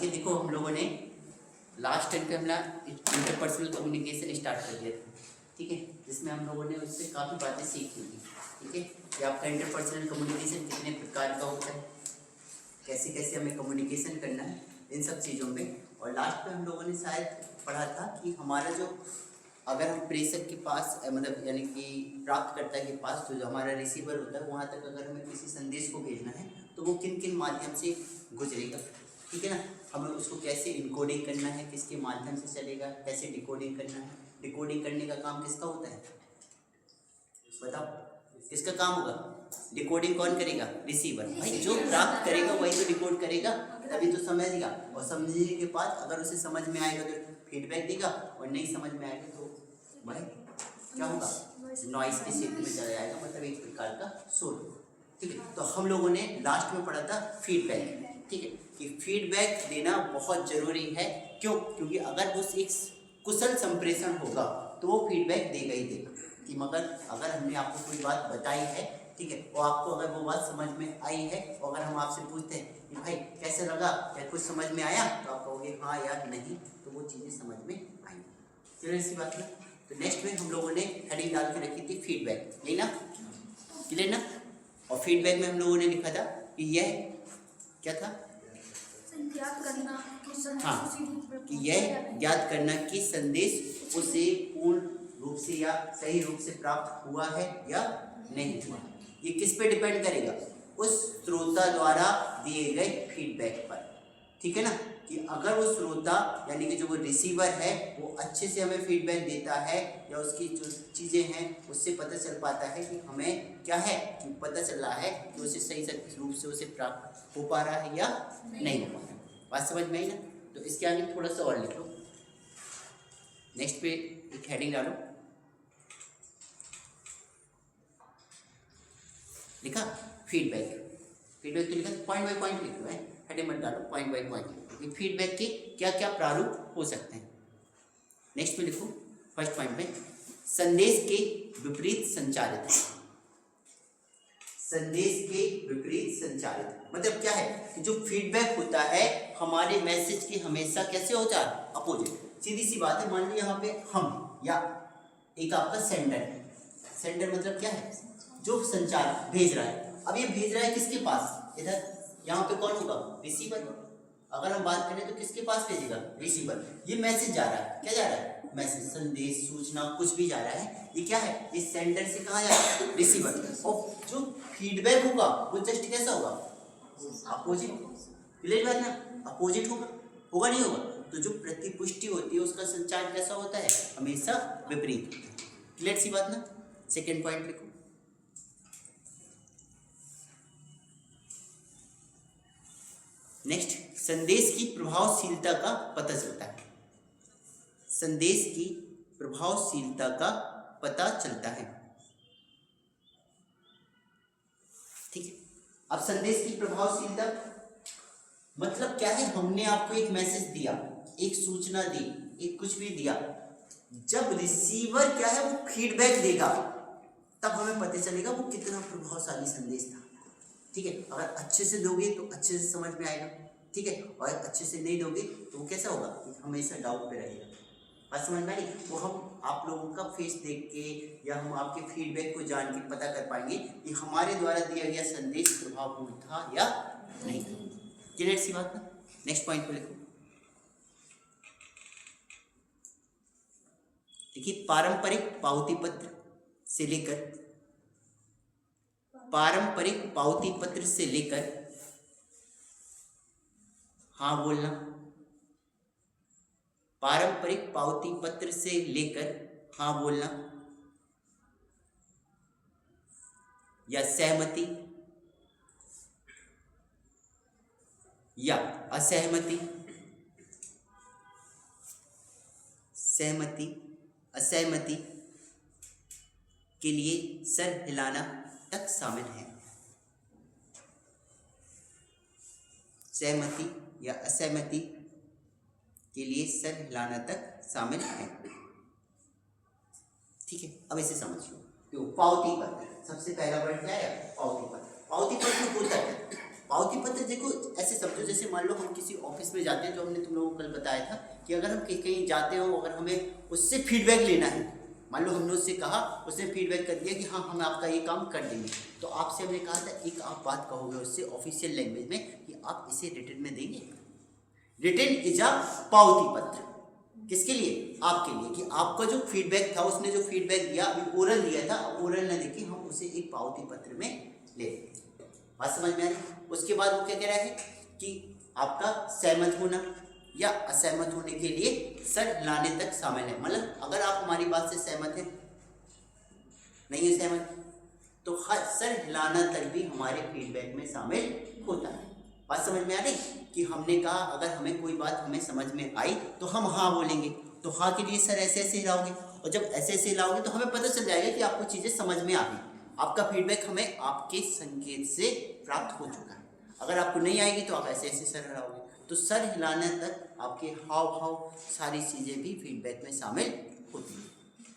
देखिए देखो हम लोगों ने लास्ट टाइम पे हमने इंटरपर्सनल कम्युनिकेशन स्टार्ट कर दिया था, ठीक है, जिसमें हम लोगों ने उससे काफ़ी बातें सीखी थी। ठीक है, कि आपका इंटरपर्सनल कम्युनिकेशन कितने प्रकार का होता है, कैसे कैसे हमें कम्युनिकेशन करना है, इन सब चीज़ों में। और लास्ट में हम लोगों ने शायद पढ़ा था कि हमारा जो अगर हम प्रेषक के पास मतलब यानी कि प्राप्तकर्ता के पास जो हमारा रिसीवर होता है वहाँ तक अगर हमें किसी संदेश को भेजना है तो वो किन किन माध्यम से गुजरेगा, ठीक है ना। हमें उसको कैसे इनकोडिंग करना है, किसके माध्यम से चलेगा, कैसे डिकोडिंग करना है। डिकोडिंग करने का काम किसका होता है बताओ, किसका काम होगा? डिकोडिंग कौन करेगा? रिसीवर। भाई जो प्राप्त करेगा वही तो डिकोड करेगा, तभी तो समझेगा। और समझने के बाद अगर उसे समझ में आएगा तो फीडबैक देगा, और नहीं समझ में आएगा तो भाई क्या होगा? नॉइस के क्षेत्र में चला जाएगा, मतलब एक प्रकार का शोर। ठीक है, तो हम लोगों ने लास्ट में पढ़ा था फीडबैक। ठीक है, कि फीडबैक देना बहुत जरूरी है। क्यों? क्योंकि अगर उस एक कुशल संप्रेषण होगा तो वो फीडबैक देगा ही देगा। कि मगर अगर हमने आपको कोई बात बताई है, ठीक है, और आपको अगर वो बात समझ में आई है, और अगर हम आपसे पूछते हैं कि भाई कैसे लगा, क्या कुछ समझ में आया, तो आप कहोगे हाँ या नहीं, तो वो चीज़ें समझ में आई। क्लियर इसी बात में? तो नेक्स्ट में हम लोगों ने हेडिंग डाल के रखी थी फीडबैक, यही ना? क्लियर ना? और फीडबैक में हम लोगों ने लिखा था कि यह क्या था? हाँ, कि यह ज्ञात करना कि संदेश उसे पूर्ण रूप से या सही रूप से प्राप्त हुआ है या नहीं हुआ। ये किस पे डिपेंड करेगा? उस श्रोता द्वारा दिए गए फीडबैक पर। ठीक है ना, कि अगर वो श्रोता यानी कि जो वो रिसीवर है वो अच्छे से हमें फीडबैक देता है, या उसकी जो चीज़ें हैं उससे पता चल पाता है कि हमें क्या है, कि पता चल रहा है कि उसे सही रूप से उसे प्राप्त हो पा रहा है या नहीं हो पा रहा है। बात समझ में आई ना? तो इसके आगे थोड़ा सा और लिख लो, नेक्स्ट पे एक हेडिंग डालो, लिखा फीडबैक। फीडबैक तो लिखा पॉइंट बाय पॉइंट लिख लो, है हेडिंग मत डालो, पॉइंट बाय पॉइंट। फीडबैक के क्या क्या प्रारूप हो सकते हैं। नेक्स्ट में लिखो फर्स्ट पॉइंट में, संदेश के विपरीत संचारित। संदेश के विपरीत संचारित मतलब क्या है कि जो फीडबैक होता है हमारे मैसेज के हमेशा कैसे होता है? अपोजिट। सीधी सी बात है, मान लीजिए यहाँ पे हम या एक आपका सेंडर है। सेंडर मतलब क्या है? जो संचार भेज रहा है। अब ये भेज रहा है किसके पास? इधर यहाँ पे कौन होगा? रिसीवर। अगर हम बात करें तो किसके पास भेजेगा? रिसीवर। ये मैसेज जा रहा है, क्या जा रहा है? मैसेज, संदेश, सूचना, कुछ भी जा रहा है, ये क्या है? इस सेंडर से कहाँ जा रहा है? रिसीवर। और जो फीडबैक होगा वो जस्ट कैसा होगा? अपोजिट। क्लियर बात ना? अपोजिट होगा, होगा नहीं होगा? तो जो प्रतिपुष्टि होती है उसका संचार कैसा होता है? हमेशा विपरीत। क्लियर सी बात ना? सेकेंड पॉइंट लिखो, नेक्स्ट, संदेश की प्रभावशीलता का पता चलता है। संदेश की प्रभावशीलता का पता चलता है। ठीक है, अब संदेश की प्रभावशीलता मतलब क्या है? हमने आपको एक मैसेज दिया, एक सूचना दी, एक कुछ भी दिया, जब रिसीवर क्या है वो फीडबैक देगा तब हमें पता चलेगा वो कितना प्रभावशाली संदेश था। ठीक है, अगर अच्छे से दोगे तो अच्छे से समझ में आएगा, ठीक है, और अच्छे से नहीं दोगे तो वो कैसा होगा? हमेशा डाउट पे रहेगा। बात समझ में आई? वो हम आप लोगों का फेस देख के या हम आपके फीडबैक को जान के पता कर पाएंगे कि हमारे द्वारा दिया गया संदेश प्रभावपूर्ण था या नहीं। क्लियर सी बात ना? नेक्स्ट पॉइंट पे लिखो, देखिए पारंपरिक पावती पत्र से लेकर, पारंपरिक पावती पत्र से लेकर हाँ बोलना, पारंपरिक पावती पत्र से लेकर हाँ बोलना, या सहमति या असहमति, सहमति असहमति के लिए सर हिलाना तक शामिल है। सहमति या असहमति के लिए सर हिलाना तक शामिल है। ठीक है, अब इसे समझ लो। पावती पत्र, सबसे पहला वर्ड क्या है? पावती पत्र। पावती पत्र होता है, पावती पत्र देखो ऐसे समझो, जैसे मान लो हम किसी ऑफिस में जाते हैं, जो हमने तुम लोगों को कल बताया था कि अगर हम कहीं जाते हो, अगर हमें उससे फीडबैक लेना है, मान लो हमने उससे कहा, उसने फीडबैक कर दिया कि हाँ हम आपका ये काम कर देंगे, तो आपसे हमने कहा था एक आप बात कहोगे उससे ऑफिशियल लैंग्वेज में कि आप इसे रिटर्न में देंगे। रिटर्न इज अ पावती पत्र, किसके लिए? आपके लिए, कि आपका जो फीडबैक था, उसने जो फीडबैक दिया, अभी ओरल दिया था, ओरल न देके हम उसे एक पावती पत्र में ले लेंगे। बात समझ में आ रही? उसके बाद वो क्या कह रहा है कि आपका सहमत होना या असहमत होने के लिए सर हिलाने तक शामिल है। मतलब अगर आप हमारी बात से सहमत हैं, नहीं है सहमत, तो सर हिलाना तक भी हमारे फीडबैक में शामिल होता है। बात समझ में आ रही कि हमने कहा अगर हमें कोई बात हमें समझ में आई तो हम हाँ बोलेंगे, तो हाँ के लिए सर ऐसे ऐसे हिलाओगे, और जब ऐसे ऐसे हिलाओगे तो हमें पता चल जाएगा कि आपको चीज़ें समझ में आ गई, आपका फीडबैक हमें आपके संकेत से प्राप्त हो चुका है। अगर आपको नहीं आएगी तो आप ऐसे ऐसे सर हिलाओगे, तो सर हिलाने तक आपके हाव भाव सारी चीज़ें भी फीडबैक में शामिल होती हैं।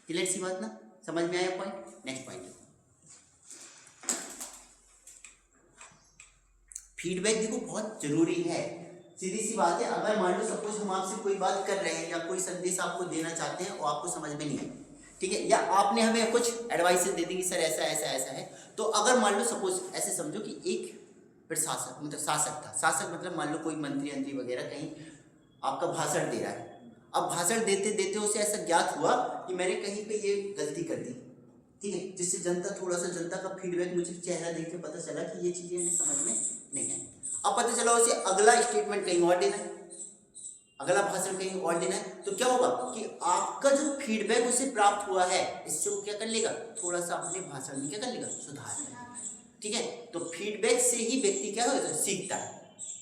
क्लियर सी बात ना? समझ में आया पॉइंट? नेक्स्ट पॉइंट, फीडबैक देखो बहुत जरूरी है, सीधी सी बात है। अगर मान लो सपोज हम आपसे कोई बात कर रहे हैं या कोई संदेश आपको देना चाहते हैं और आपको समझ में नहीं है, ठीक है, या आपने हमें कुछ एडवाइस दे दी कि सर ऐसा ऐसा ऐसा है, तो अगर मान लो सपोज ऐसे समझो कि एक प्रशासक मतलब शासक था, शासक मतलब मान लो कोई मंत्री वगैरह कहीं आपका भाषण दे रहा है, अब भाषण देते देते उसे ऐसा ज्ञात हुआ कि मैंने कहीं पे ये गलती कर दी, ठीक है, जिससे जनता थोड़ा सा जनता का फीडबैक मुझे चेहरा देख के पता चला कि ये चीजें इन्हें समझ में नहीं आई। अब पता चला उसे अगला स्टेटमेंट कहीं और देना है, अगला भाषण कहीं और देना है, तो क्या होगा कि आपका जो फीडबैक उसे प्राप्त हुआ है, इससे वो क्या कर लेगा, थोड़ा सा अपने भाषण में क्या कर लेगा, सुधार कर लेगा। ठीक है, तो फीडबैक से ही व्यक्ति क्या होता है, सीखता है।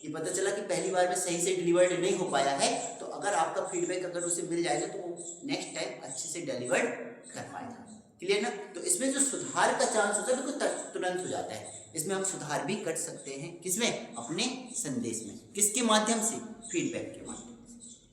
ये पता चला कि पहली बार में सही से डिलीवर्ड नहीं हो पाया है, तो अगर आपका फीडबैक अगर उसे मिल जाएगा तो वो नेक्स्ट टाइम अच्छे से डिलीवर्ड कर पाएगा। क्लियर ना? तो इसमें जो सुधार का चांस होता है बिल्कुल तुरंत हो जाता है। इसमें हम सुधार भी कर सकते हैं, किसमें, अपने संदेश में, किसके माध्यम से, फीडबैक के माध्यम से।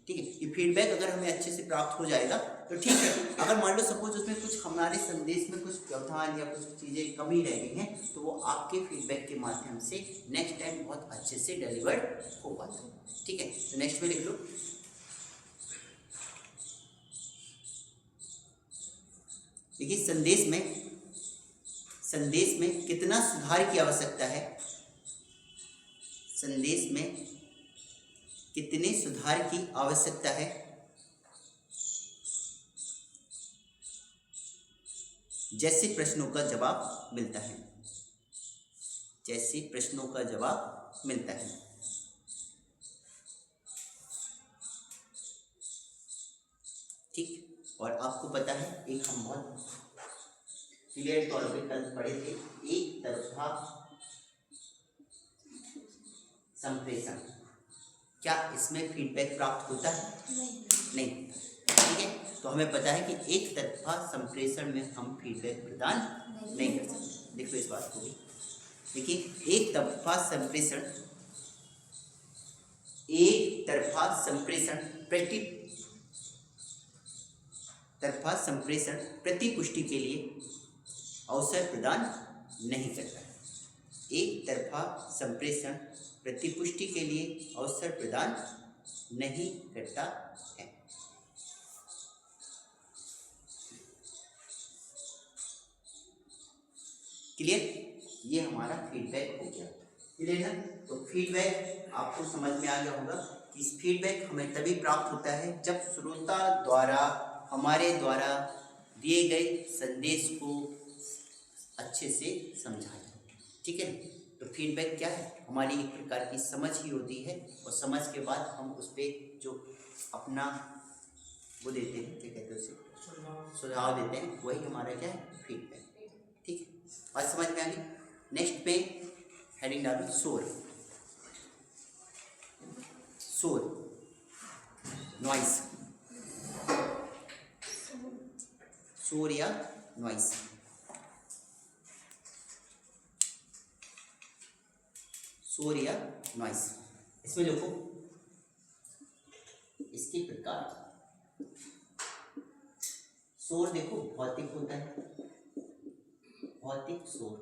ठीक है, ये फीडबैक अगर हमें अच्छे से प्राप्त हो जाएगा तो ठीक है। अगर मान लो सपोज उसमें कुछ हमारे संदेश में कुछ व्यवधान या कुछ चीज़ें कमी रह गई हैं, तो वो आपके फीडबैक के माध्यम से नेक्स्ट टाइम बहुत अच्छे से डिलीवर्ड हो पाता है। ठीक है, तो नेक्स्ट में लिख लो, देखिए संदेश में कितना सुधार की आवश्यकता है, संदेश में कितने सुधार की आवश्यकता है, जैसे प्रश्नों का जवाब मिलता है, जैसे प्रश्नों का जवाब मिलता है। ठीक, और आपको पता है एक हम बहुत क्लियर तौर पे कल पढ़े थे, एक तरफा संप्रेषण, क्या इसमें फीडबैक प्राप्त होता है? नहीं। ठीक है, तो हमें पता है कि एक तरफा संप्रेषण में हम फीडबैक प्रदान नहीं कर सकते। देखो इस बात को भी देखिए, एक तरफा संप्रेषण प्रतिपुष्टि के लिए अवसर प्रदान नहीं करता है। एक तरफा संप्रेषण प्रतिपुष्टि के लिए अवसर प्रदान नहीं करता है। क्लियर? ये हमारा फीडबैक हो गया। क्लियर ना? तो फीडबैक आपको समझ में आ गया होगा कि इस फीडबैक हमें तभी प्राप्त होता है जब श्रोता द्वारा हमारे द्वारा दिए गए संदेश को अच्छे से समझा जाए। ठीक है, तो फीडबैक क्या है, हमारी एक प्रकार की समझ ही होती है, और समझ के बाद हम उस पर जो अपना वो देते हैं, क्या कहते हैं उसे, सुझाव देते हैं, वही हमारा क्या है, फीडबैक। ठीक है, बात समझ में आ गई। नेक्स्ट पे हेडिंग डालो, शोर, नॉइस, शोर या नॉइस। शोर या नॉइस, इसमें देखो इसके प्रकार, शोर देखो भौतिक होता है, भौतिक शोर।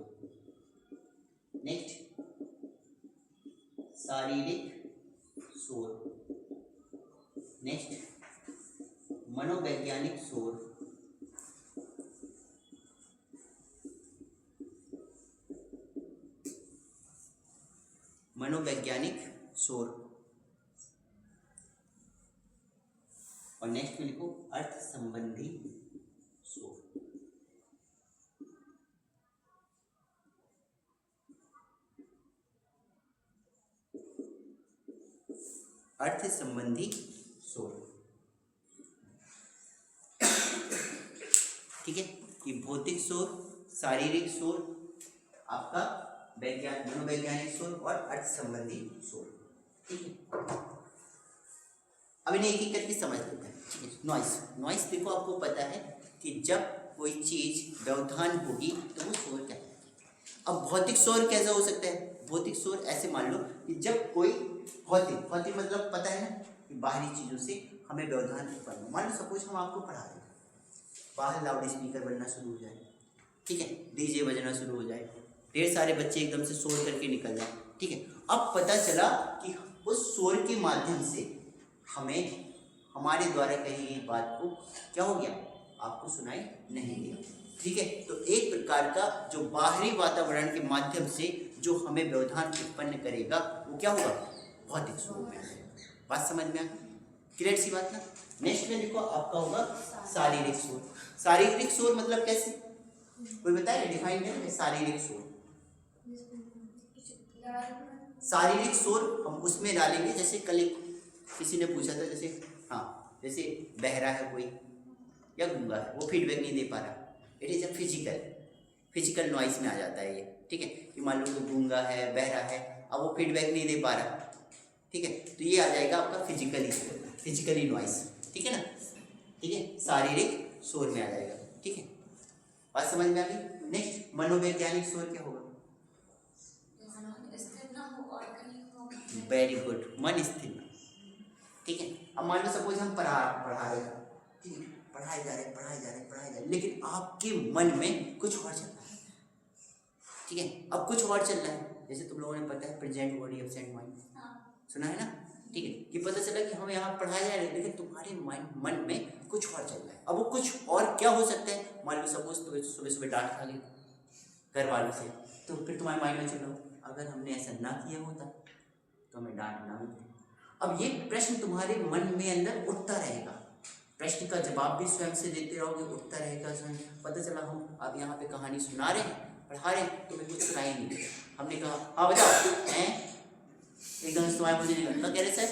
नेक्स्ट शारीरिक शोर। नेक्स्ट मनोवैज्ञानिक शोर। मनोवैज्ञानिक शोर। और नेक्स्ट में लिखो अर्थ संबंधी शोर। अर्थ संबंधी शोर। ठीक है, ये भौतिक शोर, शारीरिक शोर, आपका मनोवैज्ञानिक शोर और अर्थ संबंधी शोर। ठीक है, अब इन्हें एक एक करके समझ लेते हैं। ठीक है, नॉइस। नॉइस देखो, आपको पता है कि जब कोई चीज व्यवधान होगी तो वो शोर कहलाती है। अब भौतिक शोर कैसा हो सकता है? भौतिक शोर ऐसे मान लो कि जब कोई भौतिक मतलब पता है ना कि बाहरी चीजों से हमें व्यवधान उत्पन्न हो। मान लो सपोज हम आपको पढ़ा रहे हैं, बाहर लाउड स्पीकर बनना शुरू हो जाए, ठीक है, डीजे बजना शुरू हो जाए, ढेर सारे बच्चे एकदम से शोर करके निकल जाए। ठीक है, अब पता चला कि उस शोर के माध्यम से हमें हमारे द्वारा कही गई बात को क्या हो गया, आपको सुनाई नहीं दिया। ठीक है, तो एक प्रकार का जो बाहरी वातावरण के माध्यम से जो हमें व्यवधान उत्पन्न करेगा वो क्या होगा, भौतिक शोर में। बात समझ में आ गई? क्लियर सी बात ना। नेक्स्ट में देखो आपका होगा शारीरिक शोर। शारीरिक शोर मतलब कैसे, कोई बताए डिफाइन है शारीरिक शोर? शारीरिक शोर हम उसमें डालेंगे, जैसे कल किसी ने पूछा था, जैसे हाँ, जैसे बहरा है कोई या गूंगा है, वो फीडबैक नहीं दे पा रहा, it is a physical noise में आ जाता है ये। ठीक है, कि मान लो कोई गूंगा है, बहरा है, अब वो फीडबैक नहीं दे पा रहा, ठीक है, तो ये आ जाएगा आपका फिजिकली नॉइस। ठीक है ना, ठीक है, शारीरिक शोर में आ जाएगा। ठीक है, बात समझ में आ गई? नेक्स्ट मनोवैज्ञानिक शोर क्या होगा? वेरी गुड, मन स्थिर। ठीक है, अब मान लो सपोज हम पढ़ा रहे हैं, ठीक है, पढ़ाए जा रहे, लेकिन आपके मन में कुछ और चल रहा है। ठीक है, अब कुछ और चल रहा है, जैसे तुम लोगों ने पता है प्रेजेंट बॉडी एब्सेंट माइंड, सुना है ना? ठीक है, कि पता चला कि हम यहाँ पढ़ाया जा रहे हैं, लेकिन तुम्हारे मन में कुछ और चल रहा है। अब वो कुछ और क्या हो सकता है? मान लो सपोज तो सुबह डांट खा गए घर वालों से, तो फिर तुम्हारे माइंड में चल रहा, अगर हमने ऐसा ना किया होता तो हमें डांट ना मिलती। अब ये प्रश्न तुम्हारे मन में अंदर उठता रहेगा, प्रश्न का जवाब भी स्वयं से देते रहोगे, उठता रहेगा स्वयं। पता चला हम अब यहाँ पे कहानी सुना रहे हैं, पढ़ा रहे हैं, तुम्हें कुछ सुनाई नहीं दिया, हमने कहा हाँ बताओ हैं, एकदम से तुम्हारे मुझे निकलना कह रहे सर।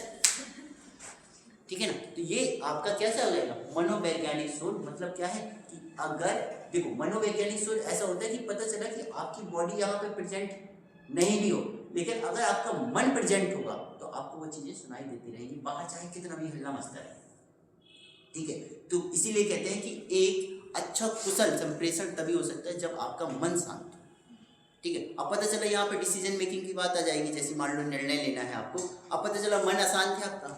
ठीक है ना, तो ये आपका क्या चल जाएगा, मनोवैज्ञानिक शोर। मतलब क्या है कि अगर देखो मनोवैज्ञानिक शोर ऐसा होता है कि पता चला कि आपकी बॉडी यहाँ पे प्रेजेंट नहीं भी हो, लेकिन अगर आपका मन प्रेजेंट होगा तो आपको वो चीजें सुनाई देती रहेंगी, बाहर चाहे कितना भी हल्ला मचता रहे। ठीक है, तो इसीलिए कहते हैं कि एक अच्छा कुशल संप्रेषण तभी हो सकता है जब आपका मन शांत हो। ठीक है, अब पता चला यहाँ पे डिसीजन मेकिंग की बात आ जाएगी, जैसे मान लो निर्णय लेना है आपको, अब पता चला मन अशांत है आपका।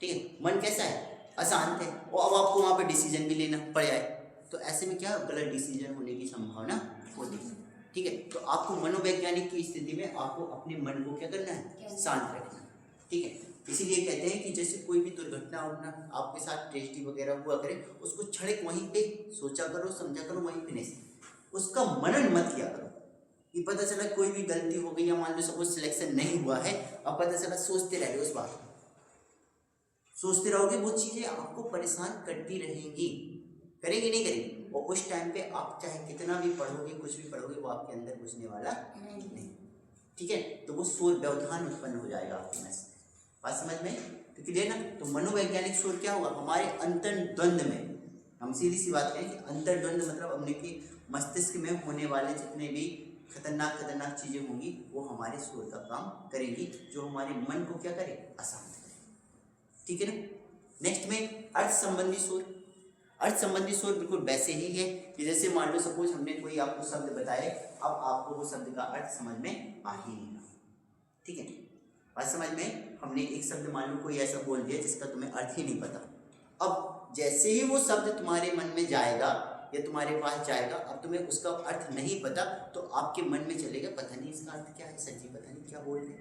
ठीक है, मन कैसा है, अशांत है, और अब आपको वहाँ पे डिसीजन भी लेना पड़ जाए, तो ऐसे में क्या गलत डिसीजन होने की संभावना होती है। ठीक है, तो आपको मनोवैज्ञानिक की स्थिति में आपको अपने मन को क्या करना है, शांत रखना है। ठीक है, इसीलिए कहते हैं कि जैसे कोई भी दुर्घटना उठना आपके साथ ट्रेजेडी वगैरह हुआ करे, उसको क्षणिक वहीं पे सोचा करो, समझा करो, वहीं फिनिश, उसका मनन मत किया करो। कि पता चला कोई भी गलती हो गई, या मान लो सपोज सिलेक्शन नहीं हुआ है, अब पता चला सोचते रह गए, उस बात को सोचते रहोगे, वो चीजें आपको परेशान करती रहेंगी, करेंगी नहीं करेंगी, और उस टाइम पे आप चाहे कितना भी पढ़ोगे, कुछ भी पढ़ोगे, वो आपके अंदर घुसने वाला नहीं। ठीक है, तो वो शोर व्यवधान उत्पन्न हो जाएगा आपके में। बात समझ में? तो क्लियर ना? तो मनोवैज्ञानिक शोर क्या होगा, हमारे अंतर्द्वंद में, हम सीधी सी बात करें कि अंतर्द्वंद मतलब अपने के मस्तिष्क में होने वाले जितने भी खतरनाक चीजें होंगी, वो हमारे शोर का काम करेंगी, जो हमारे मन को क्या करे, अशांत करे। ठीक है ना? नेक्स्ट में अर्थ संबंधी शोर। अर्थ संबंधी शोर बिल्कुल वैसे ही है कि जैसे मान लो सपोज हमने कोई आपको शब्द बताए, अब आपको वो शब्द का अर्थ समझ में आ ही नहीं रहा। ठीक है, बात समझ में? हमने एक शब्द मान लो कोई ऐसा बोल दिया जिसका तुम्हें अर्थ ही नहीं पता, अब जैसे ही वो शब्द तुम्हारे मन में जाएगा या तुम्हारे पास जाएगा, अब तुम्हें उसका अर्थ नहीं पता, तो आपके मन में चलेगा पता नहीं इसका अर्थ क्या है, सच्ची पता नहीं क्या बोल रहे,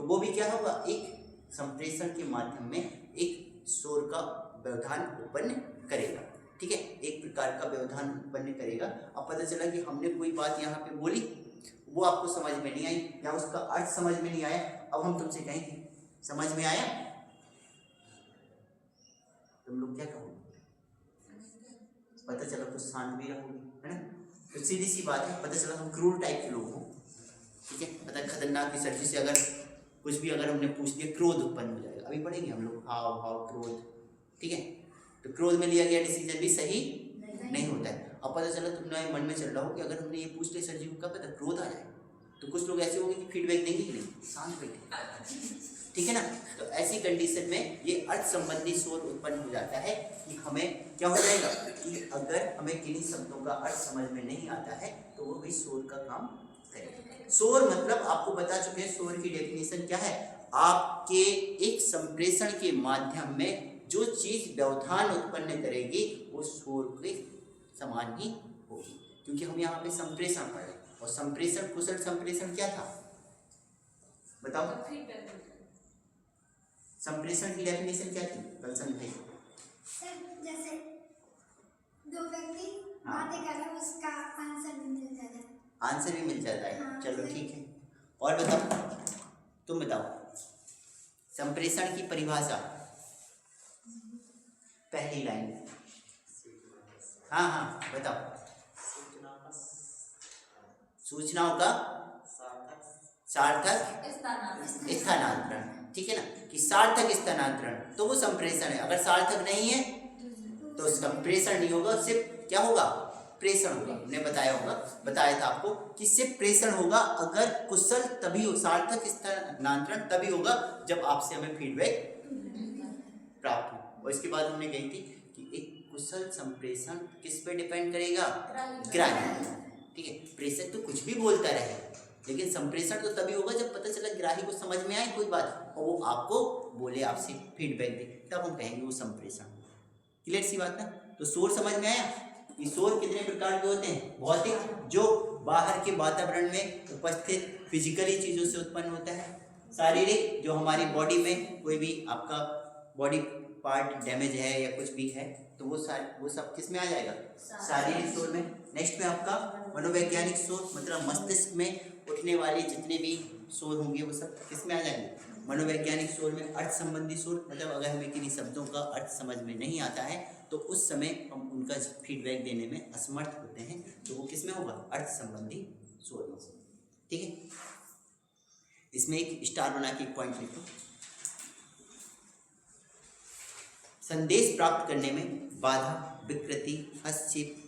वो भी क्या होगा, एक संप्रेषण के माध्यम में एक शोर का व्यवधान उत्पन्न करेगा। ठीक है, एक प्रकार का व्यवधान उत्पन्न करेगा। अब पता चला कि हमने कोई बात यहाँ पे बोली, वो आपको समझ में नहीं आई या उसका अर्थ समझ में नहीं आया। अब हम तुमसे कहेंगे समझ में आया, तुम लोग क्या कहोगे? पता चला कुछ शांत भी रहोगे, है ना। तो सीधी सी बात है, पता चला हम क्रूर टाइप के लोग हों। ठीक है, मतलब खतरनाक विसर्जी से अगर कुछ भी अगर हमने पूछ दिया, क्रोध उत्पन्न हो जाएगा। अभी पढ़ेंगे हम लोग हाव भाव क्रोध। ठीक है, तो क्रोध में लिया गया डिसीजन भी सही नहीं होता है। अब पता चला तुम्हारे मन में चल रहा हो कि अगर हमने ये पूछ लिया सर जी को, क्या पता क्रोध आ जाए। तो कुछ लोग ऐसे होंगे कि फीडबैक देंगे कि नहीं, शांत बैठे। ठीक है ना। तो ऐसी कंडीशन में ये अर्थ संबंधी शोर उत्पन्न हो जाता है कि हमें क्या हो जाएगा कि अगर हमें किन्हीं शब्दों का अर्थ समझ में नहीं आता है तो वो भी शोर का काम करेगा। शोर मतलब आपको बता चुके हैं, शोर की डेफिनेशन क्या है, आपके एक संप्रेषण के माध्यम में जो चीज व्यवधान उत्पन्न करेगी वो शोर के समान ही होगी। क्योंकि हम यहाँ पे संप्रेषण पढ़ रहे हैं, और संप्रेषण, कुशल संप्रेषण क्या था बताओ? संप्रेषण की डेफिनेशन क्या थी कल समझाइए। सर जैसे दो व्यक्ति बातें कर रहे हैं, उसका आंसर भी मिल जाता है। आंसर भी मिल जाता है, हाँ, चलो ठीक है। और बताओ, तुम बताओ संप्रेषण की परिभाषा, पहली लाइन। हाँ हाँ बताओ। सूचनाओं का सार्थक स्थानांतरण। ठीक है ना, कि सार्थक स्थानांतरण तो वो संप्रेषण है। अगर सार्थक नहीं है तो संप्रेषण नहीं होगा, सिर्फ क्या होगा, प्रेषण होगा। हमने बताया था आपको कि सिर्फ प्रेषण होगा। अगर कुशल तभी हो, सार्थक स्थानांतरण तभी होगा जब आपसे हमें फीडबैक प्राप्त हो। और इसके बाद हमने कही थी कि एक कुशल संप्रेषण किस पे डिपेंड करेगा, ग्राही। ठीक है, प्रेषक तो कुछ भी बोलता रहे, लेकिन संप्रेषण तो तभी होगा जब पता चला ग्राही को समझ में आए कोई बात और वो आपको बोले, आपसे फीडबैक दे, तब हम कहेंगे वो संप्रेषण। क्लियर सी बात ना। तो शोर समझ में आया कि शोर कितने प्रकार के होते हैं, भौतिक जो बाहर के वातावरण में उपस्थित फिजिकली चीजों से उत्पन्न होता है, शारीरिक जो हमारी बॉडी में कोई भी आपका बॉडी पार्ट डैमेज है या कुछ भी है तो वो सब किस में आ जाएगा, शारीरिक शोर में। नेक्स्ट में आपका मनोवैज्ञानिक शोर, मतलब मस्तिष्क में उठने वाले जितने भी शोर होंगे वो सब किस में आ जाएंगे, मनोवैज्ञानिक शोर में। अर्थ संबंधी शोर मतलब अगर हमें किन्हीं शब्दों का अर्थ समझ में नहीं आता है तो उस समय हम उनका फीडबैक देने में असमर्थ होते हैं, तो वो किस में होगा, अर्थ संबंधी शोर में। ठीक है, इसमें एक स्टार बना के एक पॉइंट लिखो। संदेश प्राप्त करने में बाधा, विकृति, हस्तक्षेप,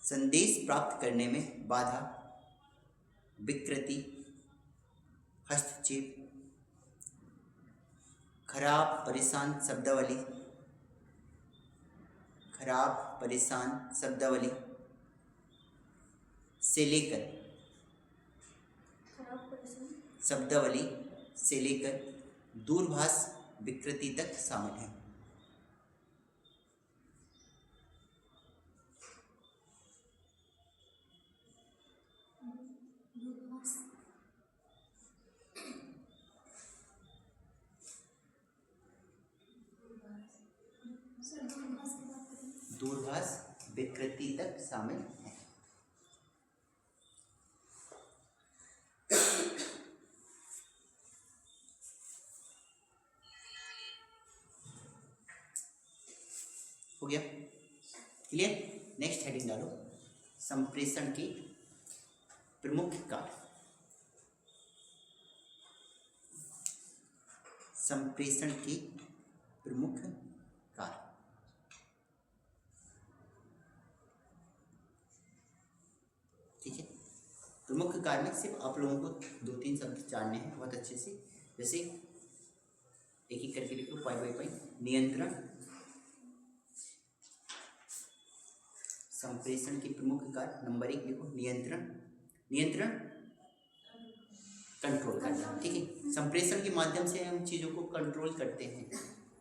संदेश प्राप्त करने में बाधा, विकृति, हस्तक्षेप, खराब परेशान शब्दावली, खराब परेशान शब्दावली से लेकर, शब्दावली से लेकर दूरभाष विकृति तक शामिल है। दूरभाष विकृति तक शामिल है। हो गया क्लियर। नेक्स्ट हेडिंग डालो, संप्रेषण की प्रमुख कार्य। संप्रेषण की प्रमुख कार्य। ठीक है, प्रमुख कार्य में सिर्फ आप लोगों को 2-3 शब्द जानने हैं बहुत अच्छे से। जैसे एक एक करके लिखो, पॉइंट बाई पॉइंट। नियंत्रण, संप्रेषण की प्रमुख कार्य नंबर 1 लिखो, नियंत्रण। नियंत्रण कंट्रोल करना। ठीक है, संप्रेषण के माध्यम से हम चीज़ों को कंट्रोल करते हैं।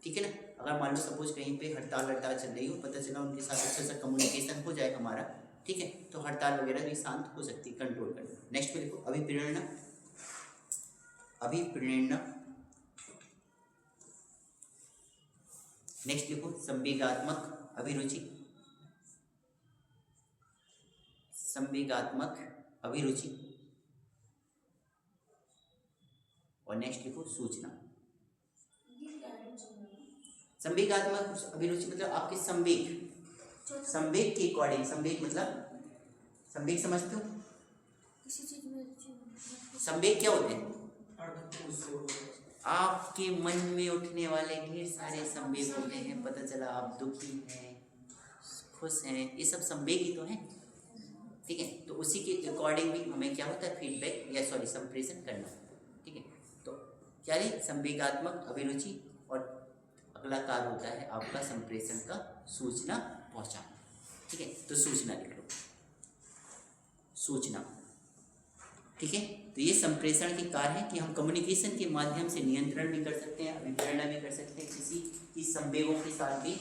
ठीक है ना। अगर मान लो सपोज कहीं पे हड़ताल चल रही हो, पता चला उनके साथ अच्छा सा कम्युनिकेशन हो जाए हमारा, ठीक है, तो तो हड़ताल वगैरह भी शांत हो सकती है, कंट्रोल करना। नेक्स्ट पे लिखो अभिप्रेरणा। अभिप्रेरणा। नेक्स्ट लिखो संवेगात्मक अभिरुचि। संवेगात्मक अभिरुचि। और नेक्स्ट लिखो सूचना। संवेगात्मक अभिरुचि मतलब आपके संवेग, संवेग के अकॉर्डिंग। संवेग मतलब संवेग समझते हो? किसी चीज में संवेग क्या होते हैं? आपके मन में उठने वाले ढेर सारे संवेग होते हैं। पता चला आप दुखी हैं, खुश हैं, ये सब संवेग ही तो हैं, ठीक है। तो उसी के अकॉर्डिंग भी हमें क्या होता है, फीडबैक या सॉरी संप्रेषण करना, ठीक है। तो क्या है संवेगात्मक अभिरुचि, और अगला कार्य होता है आपका संप्रेषण का सूचना पहुंचाना, ठीक है। तो सूचना लिख लो, सूचना, ठीक है। तो ये संप्रेषण के कार्य है कि हम कम्युनिकेशन के माध्यम से नियंत्रण भी कर सकते हैं, अभिप्रेरणा भी कर सकते हैं, किसी की संवेगों के साथ भी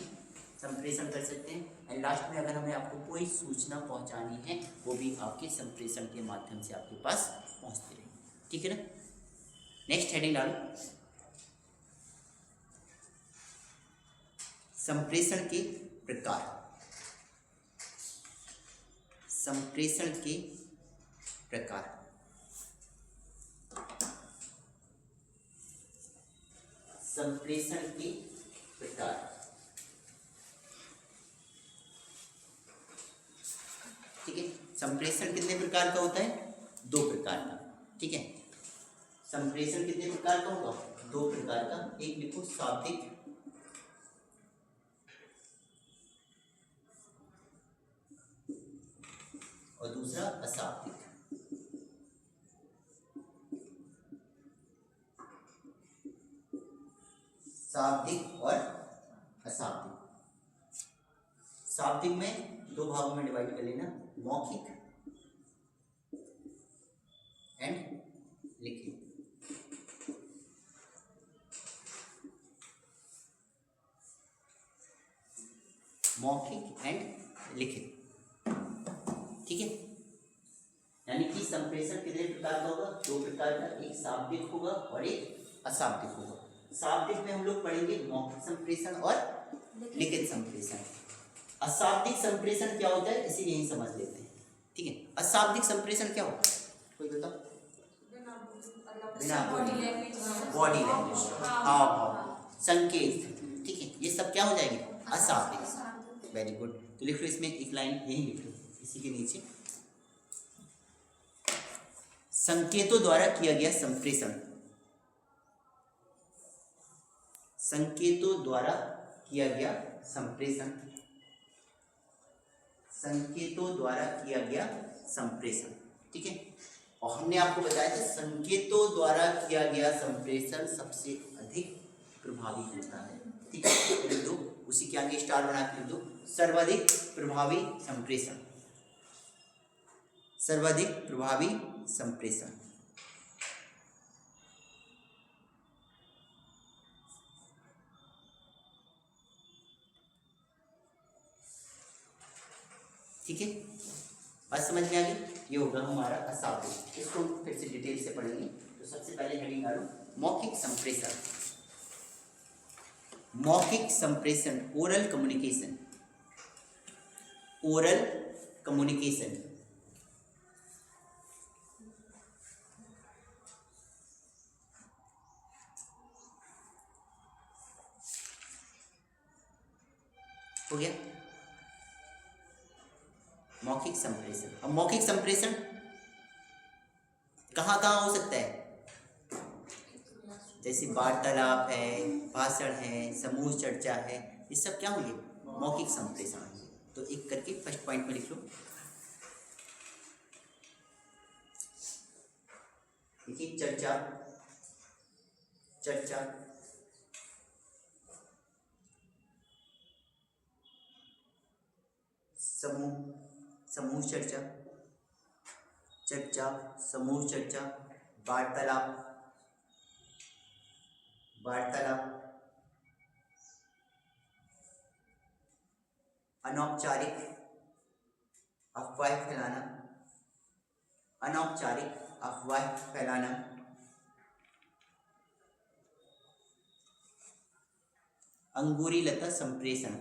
संप्रेषण कर सकते हैं। एंड लास्ट में अगर हमें आपको कोई सूचना पहुंचानी है वो भी आपके संप्रेषण के माध्यम से आपके पास पहुंचती रहेगी, ठीक है ना। नेक्स्ट हेडिंग डालो, संप्रेषण के प्रकार। संप्रेषण के प्रकार। संप्रेषण के प्रकार, ठीक है। संप्रेषण कितने प्रकार का होता है? 2 प्रकार का, ठीक है। संप्रेषण कितने प्रकार का होगा? 2 प्रकार का। एक लिखो शाब्दिक, और दूसरा अशाब्दिक। शाब्दिक और अशाब्दिक। शाब्दिक में 2 भागों में डिवाइड कर लेना, मौखिक एंड लिखित। मौखिक एंड लिखित, ठीक है। यानी कि संप्रेषण कितने प्रकार का होगा? 2 प्रकार का, एक शाब्दिक होगा और एक अशाब्दिक होगा। शाब्दिक में हम लोग पढ़ेंगे मौखिक संप्रेषण और लिखित संप्रेषण। अशाब्दिक संप्रेषण क्या होता है इसे यही समझ लेते हैं, ठीक है। अशाब्दिक संप्रेषण क्या होता है, कोई बताओ? बिना बॉडी लैंग्वेज, हाव भाव, संकेत, ठीक है, ये सब क्या हो जाएंगे? अशाब्दिक। Very good. तो लिख लो इसमें एक लाइन यही लिख लो इसी के नीचे, संकेतों द्वारा किया गया संप्रेषण। संकेतों द्वारा किया गया संप्रेषण। संकेतों द्वारा किया गया संप्रेषण, ठीक है। और हमने आपको बताया था संकेतों द्वारा किया गया संप्रेषण सबसे अधिक प्रभावी होता है, ठीक है। लिख दो, उसी के आगे स्टार बना के लिख दो, सर्वाधिक प्रभावी संप्रेषण। सर्वाधिक प्रभावी संप्रेषण, ठीक है। बात समझ में आ गई? ये होगा हमारा अशाब्दिक। इसको फिर से डिटेल से पढ़ेंगे। तो सबसे पहले हेडिंग डालो मौखिक संप्रेषण। मौखिक संप्रेषण, ओरल कम्युनिकेशन। ओरल कम्युनिकेशन, हो गया मौखिक संप्रेषण। अब मौखिक संप्रेषण कहाँ कहाँ हो सकता है? जैसे वार्तालाप है, भाषण है, समूह चर्चा है, ये सब क्या होंगे? मौखिक संप्रेषण होंगे। तो एक करके फर्स्ट पॉइंट में लिख लो, देखिए चर्चा, चर्चा, समूह, समूह चर्चा, चर्चा, समूह चर्चा, वार्तालाप, वार्तालाप, अनौपचारिक, अफवाह फैलाना, अनौपचारिक अफवाह फैलाना, अंगूरी लता संप्रेषण,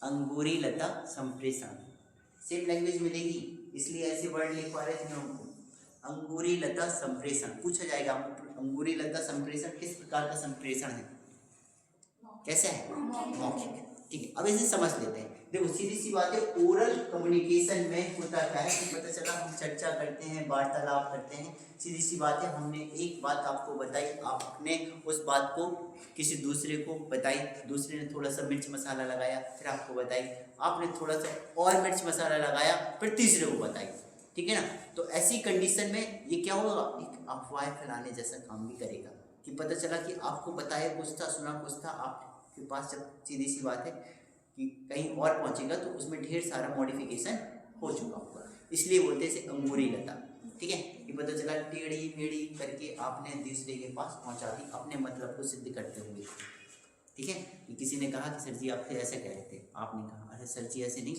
अंगूरी लता संप्रेषण, सेम लैंग्वेज मिलेगी इसलिए ऐसे वर्ड लिख पा रहे थे हमको। अंगूरी लता संप्रेषण पूछा जाएगा, अंगूरी लता संप्रेषण किस प्रकार का संप्रेषण है, कैसे है, मौखिक। ठीक है, अब इसे समझ लेते हैं। देखो सीधी सी बात है, ओरल कम्युनिकेशन में होता क्या है कि पता चला हम चर्चा करते हैं, वार्तालाप करते हैं, सीधी सी बात है हमने एक बात आपको बताई, आपने उस बात को किसी दूसरे को बताई, दूसरे ने थोड़ा सा मिर्च मसाला लगाया, फिर आपको बताई, आपने थोड़ा सा और मिर्च मसाला लगाया, फिर तीसरे को बताई। ठीक है ना, तो ऐसी कंडीशन में ये क्या होगा, एक अफवाह फैलाने जैसा काम भी करेगा कि पता चला कि आपको बताया कुछ था, सुना कुछ था, आपके पास जब सीधी सी बात है कि कहीं और पहुंचेगा तो उसमें ढेर सारा मॉडिफिकेशन हो चुका होगा, इसलिए बोलते हैं इसे अंगूरी लता। ठीक है, ये पता चला टेढ़ी मेढ़ी करके आपने दूसरे के पास पहुंचा दी अपने मतलब को सिद्ध करते हुए। ठीक है, कि किसी ने कहा कि सर जी आप फिर ऐसे कह रहे थे, आपने कहा अरे सर जी ऐसे नहीं,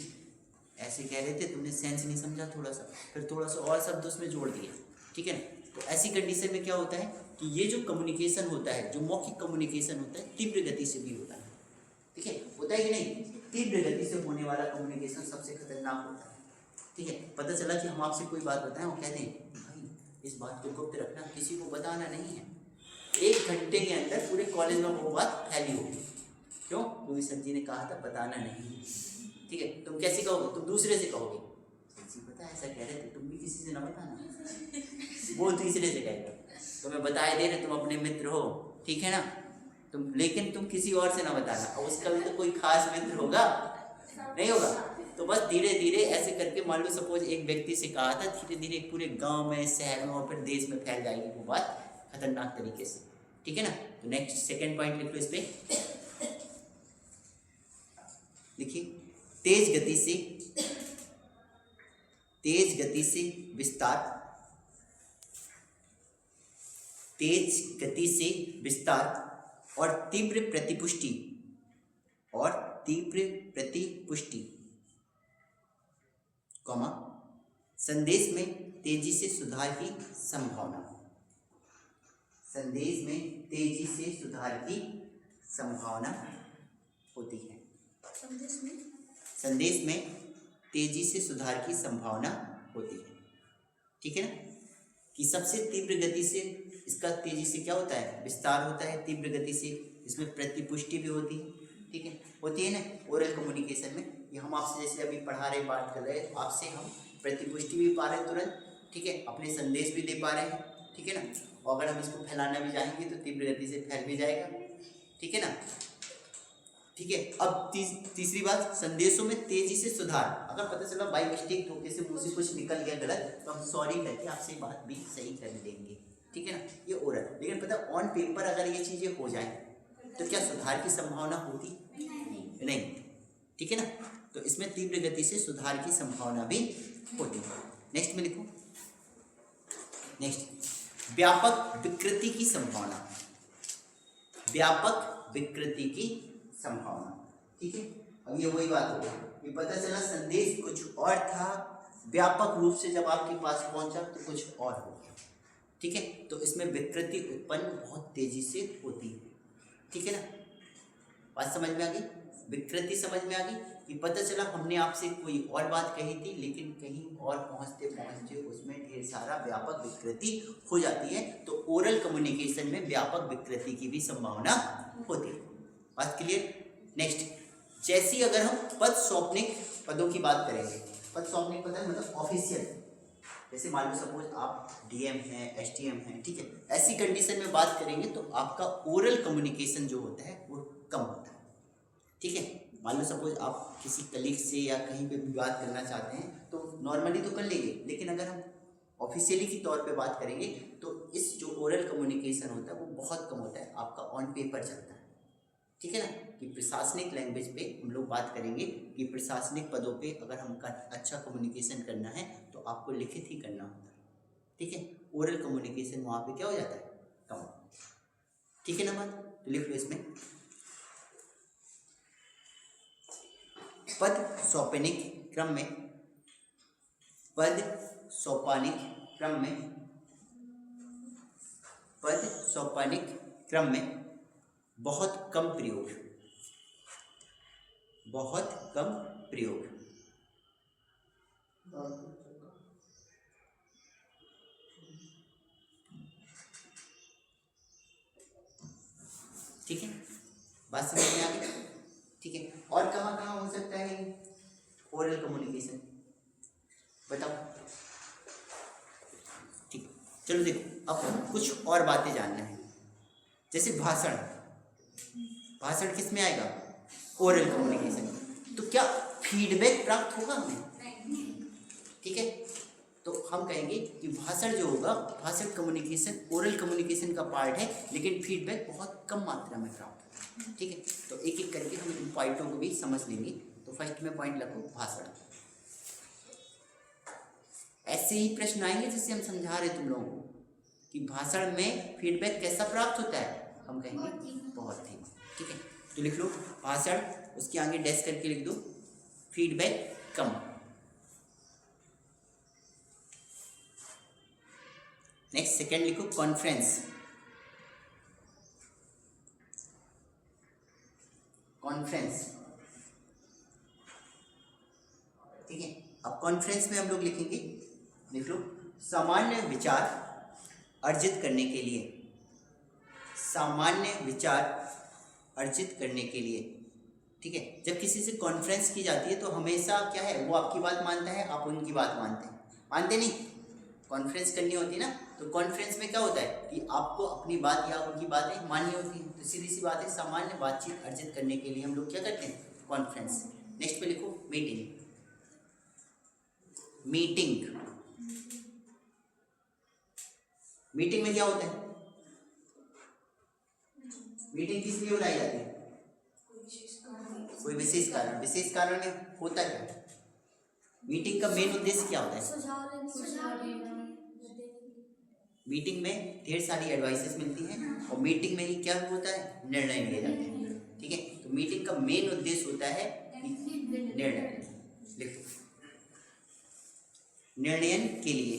ऐसे कह रहे थे, तुमने सेंस नहीं समझा थोड़ा सा, फिर थोड़ा सा और शब्द उसमें जोड़ दिए। ठीक है ना, तो ऐसी कंडीशन में क्या होता है कि ये जो कम्युनिकेशन होता है, जो मौखिक कम्युनिकेशन होता है, तीव्र गति से भी होता है। ठीक है, होता है कि नहीं, तीव्र गति से होने वाला कम्युनिकेशन सबसे खतरनाक होता है। ठीक है, पता चला कि हम आपसे कोई बात बताएं, वो कहते हैं भाई इस बात को गुप्त रखना, किसी को बताना नहीं है। 1 घंटे के अंदर पूरे कॉलेज में वो बात फैली होगी। क्यों? क्योंकि सर जी ने कहा था बताना नहीं। ठीक है, तुम कैसे कहोगे, तुम दूसरे से कहोगे, सर जी पता है ऐसा कह रहे थे, तुम भी किसी से ना बताना, वो तीसरे से कहेगा, तुम्हें बताए दे रहे, तुम अपने मित्र हो, ठीक है ना, तुम, लेकिन तुम किसी और से ना बताना, और उसका भी तो कोई खास मित्र होगा, नहीं होगा। तो बस धीरे धीरे ऐसे करके, मान लो सपोज एक व्यक्ति से कहा था, धीरे धीरे पूरे गांव में, शहर में और फिर देश में फैल जाएगी वो बात खतरनाक तरीके से। ठीक है ना, तो नेक्स्ट सेकंड पॉइंट लिख लो इस पे, देखिए तेज गति से विस्तार, तेज गति से विस्तार और तीव्र प्रतिपुष्टि, कॉमा, संदेश में तेजी से सुधार की संभावना, संदेश में तेजी से सुधार की संभावना होती है, संदेश में तेजी से सुधार की संभावना होती है। ठीक है ना, कि सबसे तीव्र गति से इसका तेजी से क्या होता है, विस्तार होता है, तीव्र गति से इसमें प्रतिपुष्टि भी होती है। ठीक है, होती है ना ओरल कम्युनिकेशन में, ये हम आपसे जैसे अभी पढ़ा रहे, बात कर रहे हैं, आपसे हम प्रतिपुष्टि भी पा रहे हैं तुरंत, ठीक है, अपने संदेश भी दे पा रहे हैं। ठीक है ना, और अगर हम इसको फैलाना भी चाहेंगे तो तीव्र गति से फैल भी जाएगा। ठीक है ना, ठीक है। अब तीसरी बात, संदेशों में तेजी से सुधार, अगर पता चला बाई मिस्टेक धोखे से मुंह से कुछ निकल गया गलत, तो हम सॉरी करके आपसे बात भी सही कर देंगे। ठीक है ना, ये ओरल। लेकिन पता ऑन पेपर अगर ये चीजें हो जाए तो क्या सुधार की संभावना होती? नहीं। ठीक है ना, तो इसमें तीव्र गति से सुधार की संभावना भी होती है। नेक्स्ट में लिखो, नेक्स्ट व्यापक विकृति की संभावना, व्यापक विकृति की संभावना। ठीक है, अब ये वही बात हो गई, पता चला संदेश कुछ और था, व्यापक रूप से जब आपके पास पहुंचा तो कुछ और हो गया। ठीक है, तो इसमें विकृति उत्पन्न बहुत तेजी से होती है। ठीक है ना, बात समझ में आ गई, विकृति समझ में आ गई कि पता चला हमने आपसे कोई और बात कही थी, लेकिन कहीं और पहुंचते पहुंचते उसमें ढेर सारा व्यापक विकृति हो जाती है। तो ओरल कम्युनिकेशन में व्यापक विकृति की भी संभावना होती है। बात क्लियर? नेक्स्ट, जैसी अगर हम पद सौंपनिक पदों की बात करेंगे, पद सौंपनिक पद है मतलब ऑफिशियल, जैसे मान लो सपोज आप डीएम हैं, एसडीएम हैं, ठीक है, ऐसी कंडीशन में बात करेंगे तो आपका ओरल कम्युनिकेशन जो होता है वो कम होता है। ठीक है, मान लो सपोज आप किसी कलीग से या कहीं पे भी बात करना चाहते हैं तो नॉर्मली तो कर लेंगे, लेकिन अगर हम ऑफिशियली के तौर पे बात करेंगे तो इस जो ओरल कम्युनिकेशन होता है वो बहुत कम होता है, आपका ऑन पेपर चलता है। ठीक है ना, कि प्रशासनिक लैंग्वेज पे हम लोग बात करेंगे कि प्रशासनिक पदों पे अगर हमका अच्छा कम्युनिकेशन करना है तो आपको लिखित ही करना होता है। ठीक है, ओरल कम्युनिकेशन वहाँ पे क्या हो जाता है, कम। ठीक है ना बात, तो लिख लो इसमें, पद सौंपनिक क्रम में पद सोपानिक क्रम में, पद सोपानिक क्रम में बहुत कम प्रयोग, बहुत कम प्रयोग। ठीक है, बात समझ में आ गई? ठीक है, और कहाँ कहाँ हो सकता है ओरल कम्युनिकेशन, बताओ। ठीक, चलो देखो अब कुछ और बातें जानना है। जैसे भाषण, भाषण किस में आएगा? Oral communication. तो क्या फीडबैक प्राप्त होगा हमें? ठीक है, तो हम कहेंगे कि भाषण जो होगा, भाषण कम्युनिकेशन ओरल कम्युनिकेशन का पार्ट है, लेकिन फीडबैक बहुत कम मात्रा में प्राप्त होगा। ठीक है, तो एक एक करके हम इन पॉइंटों को भी समझ लेंगे। तो फर्स्ट में पॉइंट लगो भाषण। ऐसे ही प्रश्न आएंगे जैसे हम समझा रहे तुम लोगों को कि भाषण में फीडबैक कैसा प्राप्त होता है, हम कहेंगे बहुत ही। ठीक है, तो लिख लो भाषण, उसके आगे डैश करके लिख दो फीडबैक कम। नेक्स्ट सेकंड लिखो कॉन्फ्रेंस, कॉन्फ्रेंस। ठीक है, अब कॉन्फ्रेंस में हम लोग लिखेंगे, लिख लो सामान्य विचार अर्जित करने के लिए, सामान्य विचार अर्जित करने के लिए। ठीक है, जब किसी से कॉन्फ्रेंस की जाती है तो हमेशा क्या है, वो आपकी बात मानता है, आप उनकी बात मानते हैं, मानते नहीं? कॉन्फ्रेंस करनी होती है ना, तो कॉन्फ्रेंस में क्या होता है कि आपको अपनी बात या उनकी बातें माननी होती है। तो सीधी सी बात है, सामान्य बातचीत अर्जित करने के लिए हम लोग क्या करते हैं? कॉन्फ्रेंस। नेक्स्ट पे लिखो मीटिंग, मीटिंग। मीटिंग में क्या होता है? मीटिंग किस लिए बुलाई जाती है? कोई विशेष कारण, विशेष कारण में होता क्या? मीटिंग का मेन उद्देश्य क्या होता है? मीटिंग में ढेर सारी एडवाइसेस मिलती हैं और मीटिंग में ही क्या होता है? निर्णय लिए जाते हैं। ठीक है, तो मीटिंग का मेन उद्देश्य होता है निर्णय। लिखो निर्णयन के लिए।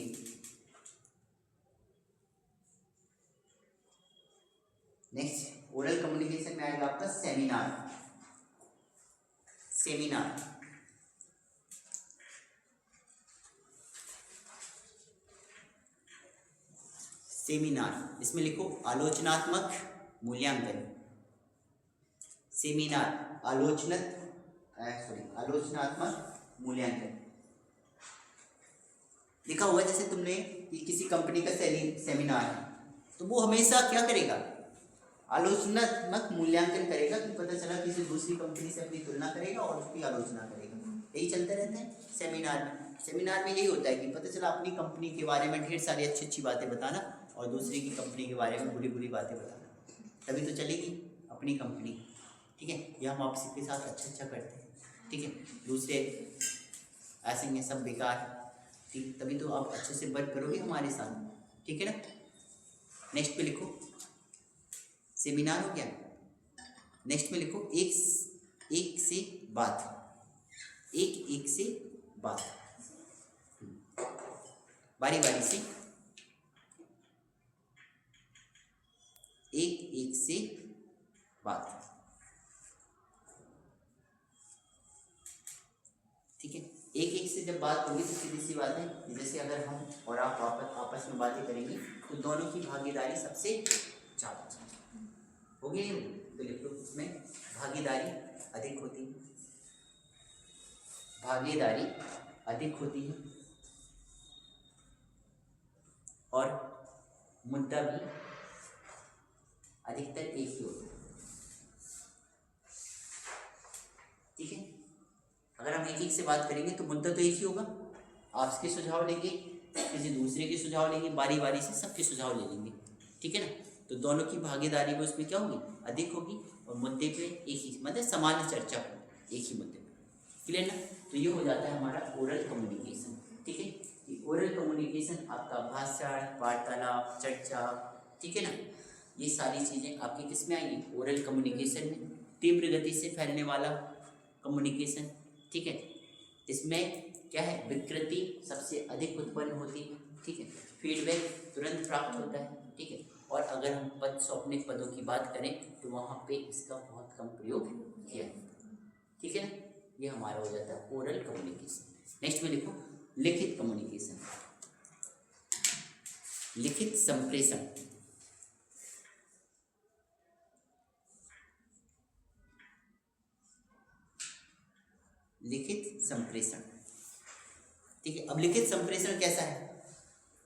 नेक्स्ट ओरल कम्युनिकेशन में आएगा आपका सेमिनार, सेमिनार। सेमिनार, इसमें लिखो आलोचनात्मक मूल्यांकन। सेमिनार आलोचनात्मक मूल्यांकन। लिखा हुआ जैसे तुमने कि किसी कंपनी का सेमिनार है, तो वो हमेशा क्या करेगा? आलोचनात्मक मूल्यांकन करेगा कि पता चला किसी दूसरी कंपनी से अपनी तुलना करेगा और उसकी आलोचना करेगा। यही चलते रहते हैं सेमिनार में। सेमिनार में यही होता है कि पता चला अपनी कंपनी के बारे में ढेर सारी अच्छी अच्छी बातें बताना और दूसरी की कंपनी के बारे में बुरी बुरी बातें बताना, तभी तो चलेगी अपनी कंपनी। ठीक है, ये हम आपके साथ अच्छा करते हैं। ठीक है, दूसरे ऐसे हैं सब बेकार, ठीक, तभी तो आप अच्छे से वर्क करोगे हमारे साथ। ठीक है ना। नेक्स्ट पे लिखो सेमिनार हो गया। नेक्स्ट में लिखो एक से बात, एक से बात, बारी बारी से एक से बात। ठीक है, एक से जब बात होगी तो सीधी सी बात है, जैसे अगर हम और आप आपस में बातें करेंगे तो दोनों की भागीदारी सबसे ज़्यादा होगी। तो लिख लो उसमें भागीदारी अधिक होती है, भागीदारी अधिक होती है और मुद्दा भी अधिकतर एक ही होता है। ठीक है, अगर हम एक से बात करेंगे तो मुद्दा तो एक ही होगा। आपके सुझाव लेंगे, किसी दूसरे के सुझाव लेंगे, बारी बारी से सबके सुझाव ले लेंगे। ठीक है ना, तो दोनों की भागीदारी में उसमें क्या होगी? अधिक होगी और मुद्दे पे एक ही, मतलब सामान्य चर्चा होगी एक ही मुद्दे पे। क्लियर ना। तो ये हो जाता है हमारा ओरल कम्युनिकेशन। ठीक है, ओरल कम्युनिकेशन आपका भाषण, वार्तालाप, चर्चा, ठीक है ना, ये सारी चीज़ें आपकी किस में आएंगी? ओरल कम्युनिकेशन में। तीव्र गति से फैलने वाला कम्युनिकेशन। ठीक है, इसमें क्या है, विकृति सबसे अधिक उत्पन्न होती है, ठीक है, फीडबैक तुरंत प्राप्त होता है, ठीक है, और अगर हम पद सौंपने पदों की बात करें तो वहाँ पे इसका बहुत कम प्रयोग किया है, ठीक है ना। ये हमारा हो जाता है ओरल कम्युनिकेशन। नेक्स्ट में लिखो लिखित कम्युनिकेशन, लिखित संप्रेषण। लिखित संप्रेषण, ठीक है। अब लिखित संप्रेषण कैसा है,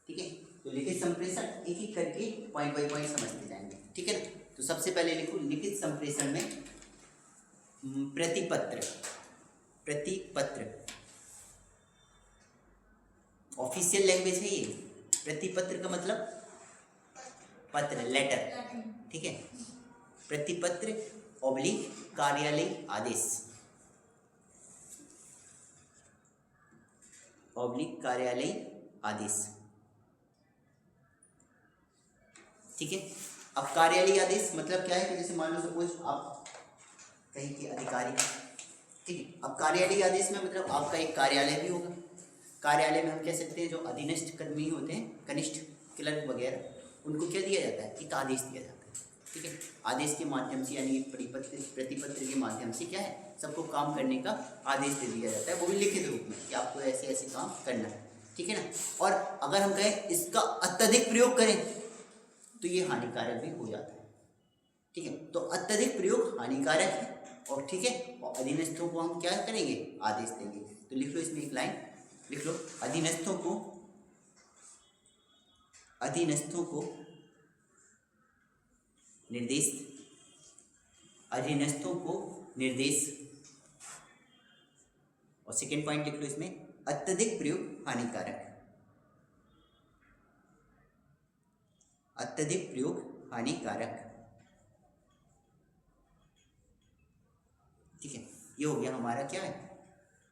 ठीक है, तो लिखित संप्रेषण एक एक करके पॉइंट बाय पॉइंट समझते जाएंगे, ठीक है ना। तो सबसे पहले लिखो लिखित संप्रेषण में प्रतिपत्र, प्रतिपत्र ऑफिशियल लैंग्वेज है ये। प्रतिपत्र का मतलब पत्र, लेटर, ठीक है। प्रतिपत्र ऑब्लिक कार्यालय आदेश, ऑब्लिक कार्यालय आदेश, ठीक है। अब कार्यालय आदेश मतलब क्या है कि जैसे मान लो सपोज आप कहीं के अधिकारी, ठीक है। अब कार्यालय आदेश में मतलब आपका एक कार्यालय भी होगा। कार्यालय में हम कह सकते हैं जो अधीनस्थ कर्मी होते हैं, कनिष्ठ क्लर्क वगैरह, उनको क्या दिया जाता है, एक आदेश दिया जाता है, ठीक है। आदेश के माध्यम से यानी प्रतिपत्र के माध्यम से क्या है, सबको काम करने का आदेश दे दिया जाता है, वो भी लिखित रूप में कि आपको ऐसे ऐसे काम करना है, ठीक है ना। और अगर हम कहें इसका अत्यधिक प्रयोग करें तो ये हानिकारक भी हो जाता है, ठीक है। तो अत्यधिक प्रयोग हानिकारक है, और ठीक है, और अधीनस्थों को हम क्या करेंगे, आदेश देंगे। तो लिख लो इसमें एक लाइन लिख लो, अधीनस्थों को, अधीनस्थों को निर्देश, अधीनस्थों को निर्देश, और सेकेंड पॉइंट लिख लो इसमें अत्यधिक प्रयोग हानिकारक, अत्यधिक प्रयोग हानिकारक, ठीक है। ये हो गया हमारा क्या है,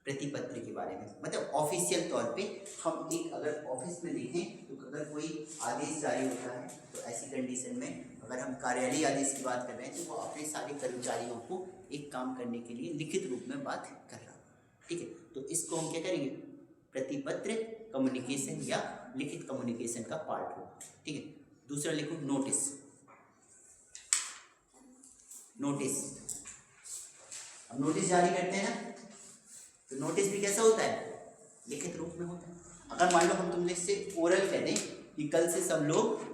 प्रतिपत्र के बारे में। मतलब ऑफिशियल तौर पे हम एक अगर ऑफिस में देखें तो अगर कोई आदेश जारी होता है तो ऐसी कंडीशन में अगर हम कार्यालय आदेश की बात कर रहे हैं तो वो अपने सारे कर्मचारियों को एक काम करने के लिए लिखित रूप में बात कर रहा है, ठीक है। तो इसको हम क्या करेंगे, प्रतिपत्र कम्युनिकेशन या लिखित कम्युनिकेशन का पार्ट हो, ठीक है। दूसरा लिखो नोटिस, नोटिस। अब नोटिस जारी करते हैं ना, तो नोटिस भी कैसा होता है, लिखित रूप में होता है। अगर मान लो हम तुमने इससे ओरल कह दें कि कल से सब लोग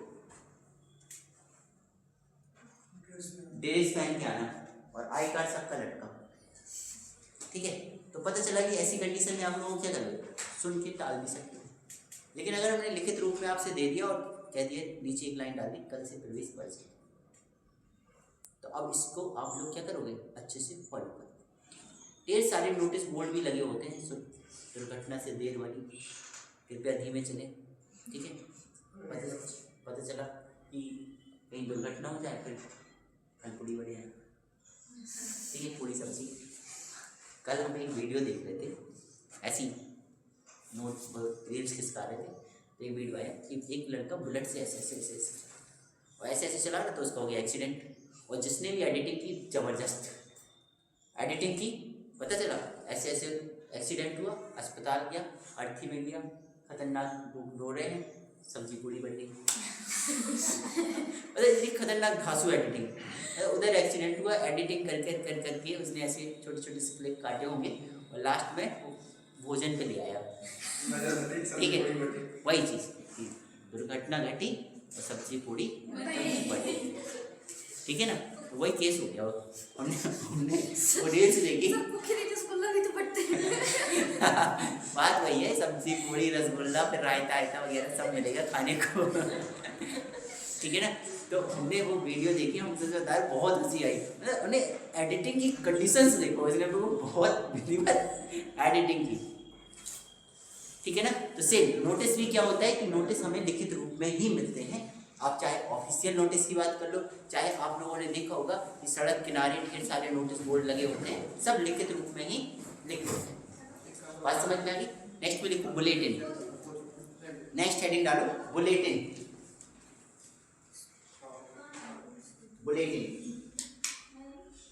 ड्रेस पहन के आना और आई कार्ड सबका लटका, ठीक है, तो पता चला कि ऐसी कंडीशन में आप लोगों को क्या करोगे, सुन के टाल भी सकते हैं। लेकिन अगर हमने लिखित रूप में आपसे दे दिया और कह दिया नीचे एक लाइन डाल दी, कल से प्रवेश वर्जित, तो अब इसको आप लोग क्या करोगे, अच्छे से फॉलो करोगे। ढेर सारे नोटिस बोर्ड भी लगे होते हैं, दुर्घटना से देर वाली, कृपया धीमे चले, ठीक है। पता चला कि कहीं दुर्घटना हो जाए फिर फल पूड़ी बढ़िया, ठीक है, पूरी सब्जी। कल हम एक वीडियो देख रहे थे, ऐसी नोट रील्स खिसका रहे थे, तो एक वीडियो आया कि एक लड़का बुलेट से ऐसे ऐसे ऐसे और ऐसे ऐसे चला रहा, तो उसका हो गया एक्सीडेंट। और जिसने भी एडिटिंग की, जबरदस्त एडिटिंग की, पता चला ऐसे ऐसे एक्सीडेंट हुआ, अस्पताल गया, अर्थी में गया, खतरनाक रो रहे हैं, सब्जी पूरी बन गई। मतलब इतनी खतरनाक घासू एडिटिंग। उधर एक्सीडेंट हुआ, एडिटिंग कर करके उसने ऐसे छोटे छोटे से क्लिप काटे होंगे और लास्ट में भोजन पे ले आया, ठीक है। वही चीज़, दुर्घटना घटी और सब्जी पूरी बनी, ठीक है ना। तो वही केस हो गया। हमने वो रील्स देखी, बात वही है, सब्जी पूरी रसगुल्ला फिर रायता वगैरह सब मिलेगा खाने को, ठीक है ना। तो हमने वो वीडियो देखी, हमसे जो बताया बहुत हंसी आई। मतलब उन्हें एडिटिंग की कंडीशंस देखो, इसने तो बहुत विधिवत एडिटिंग की, ठीक है ना। तो सेम नोटिस भी क्या होता है कि नोटिस हमें लिखित रूप में ही मिलते हैं। आप चाहे ऑफिशियल नोटिस की बात कर लो, चाहे आप लोगों ने देखा होगा कि सड़क किनारे ढेर सारे नोटिस बोर्ड लगे होते हैं, सब लिखित रूप में ही लिखे होते हैं। बात समझ में आ गई। नेक्स्ट में लिखो बुलेटिन, नेक्स्ट हेडिंग डालो बुलेटिन, बुलेटिन।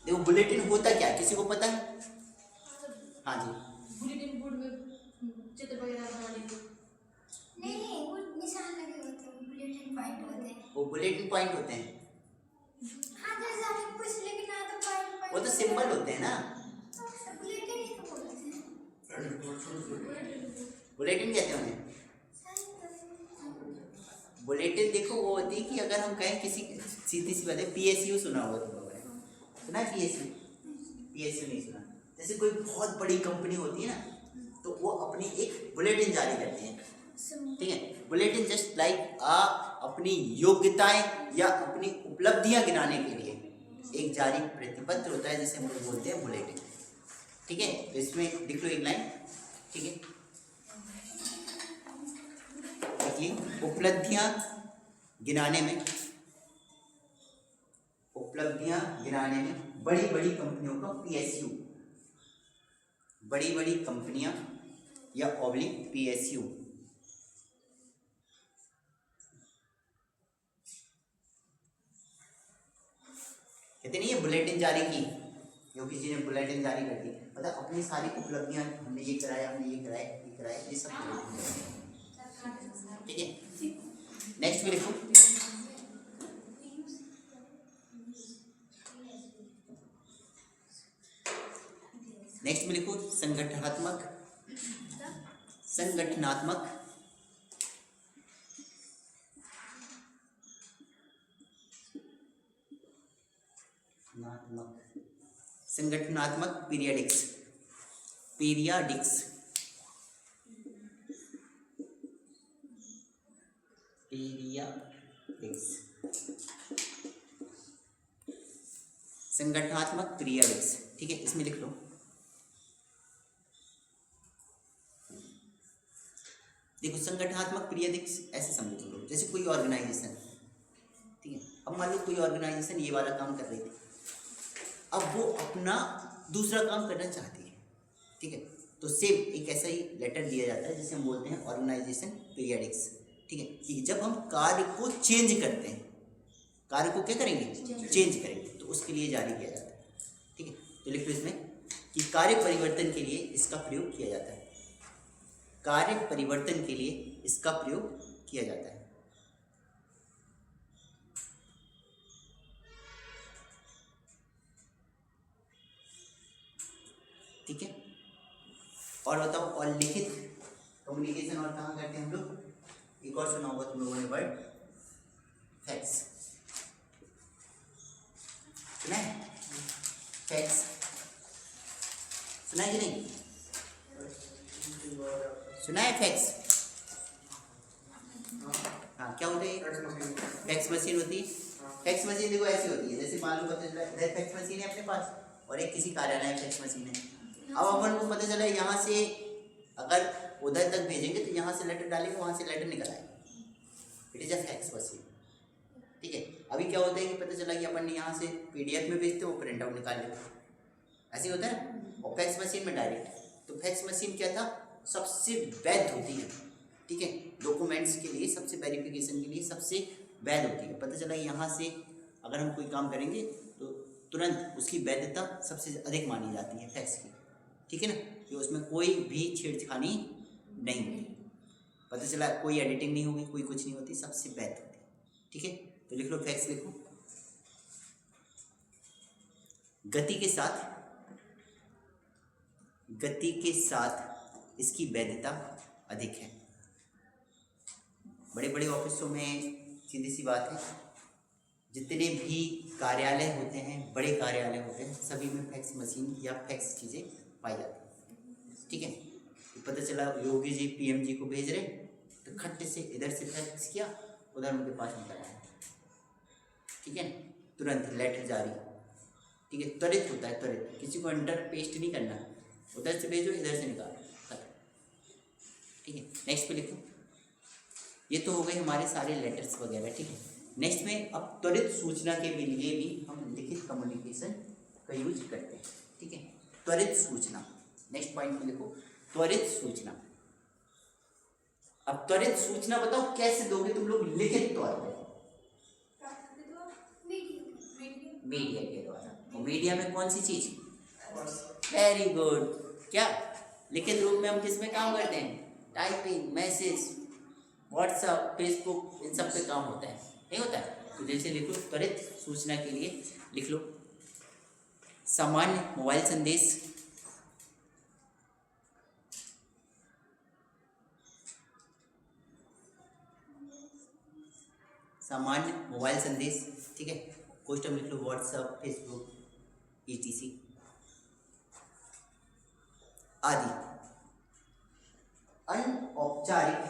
देखो बुलेटिन होता क्या, किसी को पता है? हाँ जी, बुलेटिन बोर्ड में चित्र वगैरह बनाने को। नहीं वो निशान लगे होते हैं, बुलेटिन पॉइंट होते हैं। वो बुलेटिन पॉइंट होते हैं, हाँ जैसे हमें कुछ लेकिन ना तो पॉइंट वो तो सिंबल होते हैं ना, बुलेटिन ही तो बोलते हैं। बुलेटिन कहते हैं उन्हें। बुलेटिन देखो वो होती है कि अगर हम कहें किसी, सीधी सी बात है, पीएसयू सुना होगा तुम लोगों ने, सुना है पीएसयू? पीएसयू नहीं सुना। जैसे कोई बहुत बड़ी कंपनी होती है ना, तो वो अपनी एक बुलेटिन जारी करती है, ठीक है। बुलेटिन जस्ट लाइक अपनी योग्यताएं या अपनी उपलब्धियां गिनाने के लिए एक जारी प्रतिपत्र होता है, जिसे हम लोग बोलते हैं बुलेटिन, ठीक है। तो इसमें लिख लो एक लाइन, ठीक है। देखिए उपलब्धियां गिनाने में बड़ी बड़ी कंपनियों का पीएसयू, बड़ी बड़ी कंपनियां या ऑब्लिक पीएसयू, कहते नहीं है बुलेटिन जारी की, जो किसी ने बुलेटिन जारी कर दी, मतलब अपनी सारी उपलब्धियां, हमने ये कराया, हमने ये कराया, ये सब बुलेटिन, ठीक है। नेक्स्ट में लिखो, संगठनात्मक पीरियडिक्स, संगठनात्मक पीरियडिक्स, ठीक है। इसमें लिख लो, देखो संगठनात्मक पीरियडिक्स ऐसे समझो तुम लोग, जैसे कोई ऑर्गेनाइजेशन, ठीक है। अब मान लो कोई ऑर्गेनाइजेशन ये वाला काम कर रही थी, अब वो अपना दूसरा काम करना चाहती है, ठीक है। तो सेम एक ऐसा ही लेटर दिया जाता है जिसे हम बोलते हैं ऑर्गेनाइजेशन पीरियडिक्स, ठीक है। कि जब हम कार्य को चेंज करते हैं, कार्य को क्या करेंगे, चेंज करेंगे, तो उसके लिए जारी किया जाता है, ठीक है। तो लिख लो इसमें कि कार्य परिवर्तन के लिए इसका प्रयोग किया जाता है, कार्य परिवर्तन के लिए इसका प्रयोग किया जाता है, ठीक है। और बताओ, और लिखित कम्युनिकेशन और कहाँ करते हैं हम लोग? एक और सुना होगा तुम लोगों ने वर्ड, फैक्स, सुना है? फैक्स सुना है कि नहीं? सुना है फैक्स? हाँ, क्या होता है? फैक्स मशीन होती है। फैक्स मशीन देखो ऐसी होती है, जैसे मान लो पता चला इधर फैक्स मशीन है अपने पास, और एक किसी कार्यालय में फैक्स मशीन है। अब अपन को पता चला यहाँ से अगर उधर तक भेजेंगे तो यहाँ से लेटर डालेंगे, वहाँ से लेटर निकल आएगा, it is a fax machine, ठीक है। अभी क्या होता है कि पता चला कि अपन यहाँ से पीडीएफ में भेजते, वो प्रिंट आउट निकाल लेते, ऐसे होता है। और फैक्स मशीन में डायरेक्ट, तो फैक्स मशीन क्या था, सबसे वैध होती है, ठीक है। डॉक्यूमेंट्स के लिए, सबसे वेरिफिकेशन के लिए सबसे वैध होती है। पता चला यहाँ से अगर हम कोई काम करेंगे तो तुरंत उसकी वैधता सबसे अधिक मानी जाती है फैक्स की, ठीक है ना, कि उसमें कोई भी छेड़छाड़ी नहीं होती, पता चला कोई एडिटिंग नहीं होगी, कोई कुछ नहीं होती, सबसे वैध होती है, ठीक है। तो लिख लो फैक्स, लिखो गति के साथ इसकी वैधता अधिक है। बड़े बड़े ऑफिसों में सीधी सी बात है, जितने भी कार्यालय होते हैं, बड़े कार्यालय होते हैं, सभी में फैक्स मशीन या फैक्स चीज़ें पाई जाती हैं, ठीक है। तो पता चला योगी जी पीएम जी को भेज रहे, तो खट्ट से इधर से फैक्स किया, उधर उनके पास निकल आया, ठीक है, तुरंत लेटर जारी, ठीक है। त्वरित होता है, त्वरित, किसी को अंडर पेस्ट नहीं करना, उधर से भेजो, इधर से निकालो, ठीक है। नेक्स्ट पे लिखो, ये तो हो गए हमारे सारे लेटर्स वगैरह, ठीक है। नेक्स्ट में अब त्वरित सूचना के लिए भी हम लिखित कम्युनिकेशन का यूज करते हैं, ठीक है। त्वरित सूचना, नेक्स्ट पॉइंट में लिखो त्वरित सूचना। अब त्वरित सूचना बताओ कैसे दोगे तुम लोग, लिखित तौर पर, मीडिया के द्वारा। और मीडिया में कौन सी चीज? वेरी गुड, क्या लिखित रूप में हम किस में काम करते हैं? टाइपिंग, मैसेज, व्हाट्सअप, फेसबुक, इन सब पे काम होता है, नहीं होता है? तो जैसे लिख लो, त्वरित सूचना के लिए लिख लो सामान्य मोबाइल संदेश, सामान्य मोबाइल संदेश, ठीक है। क्वेश्चन लिख लो व्हाट्सअप, फेसबुक, etc आदि। अनौपचारिक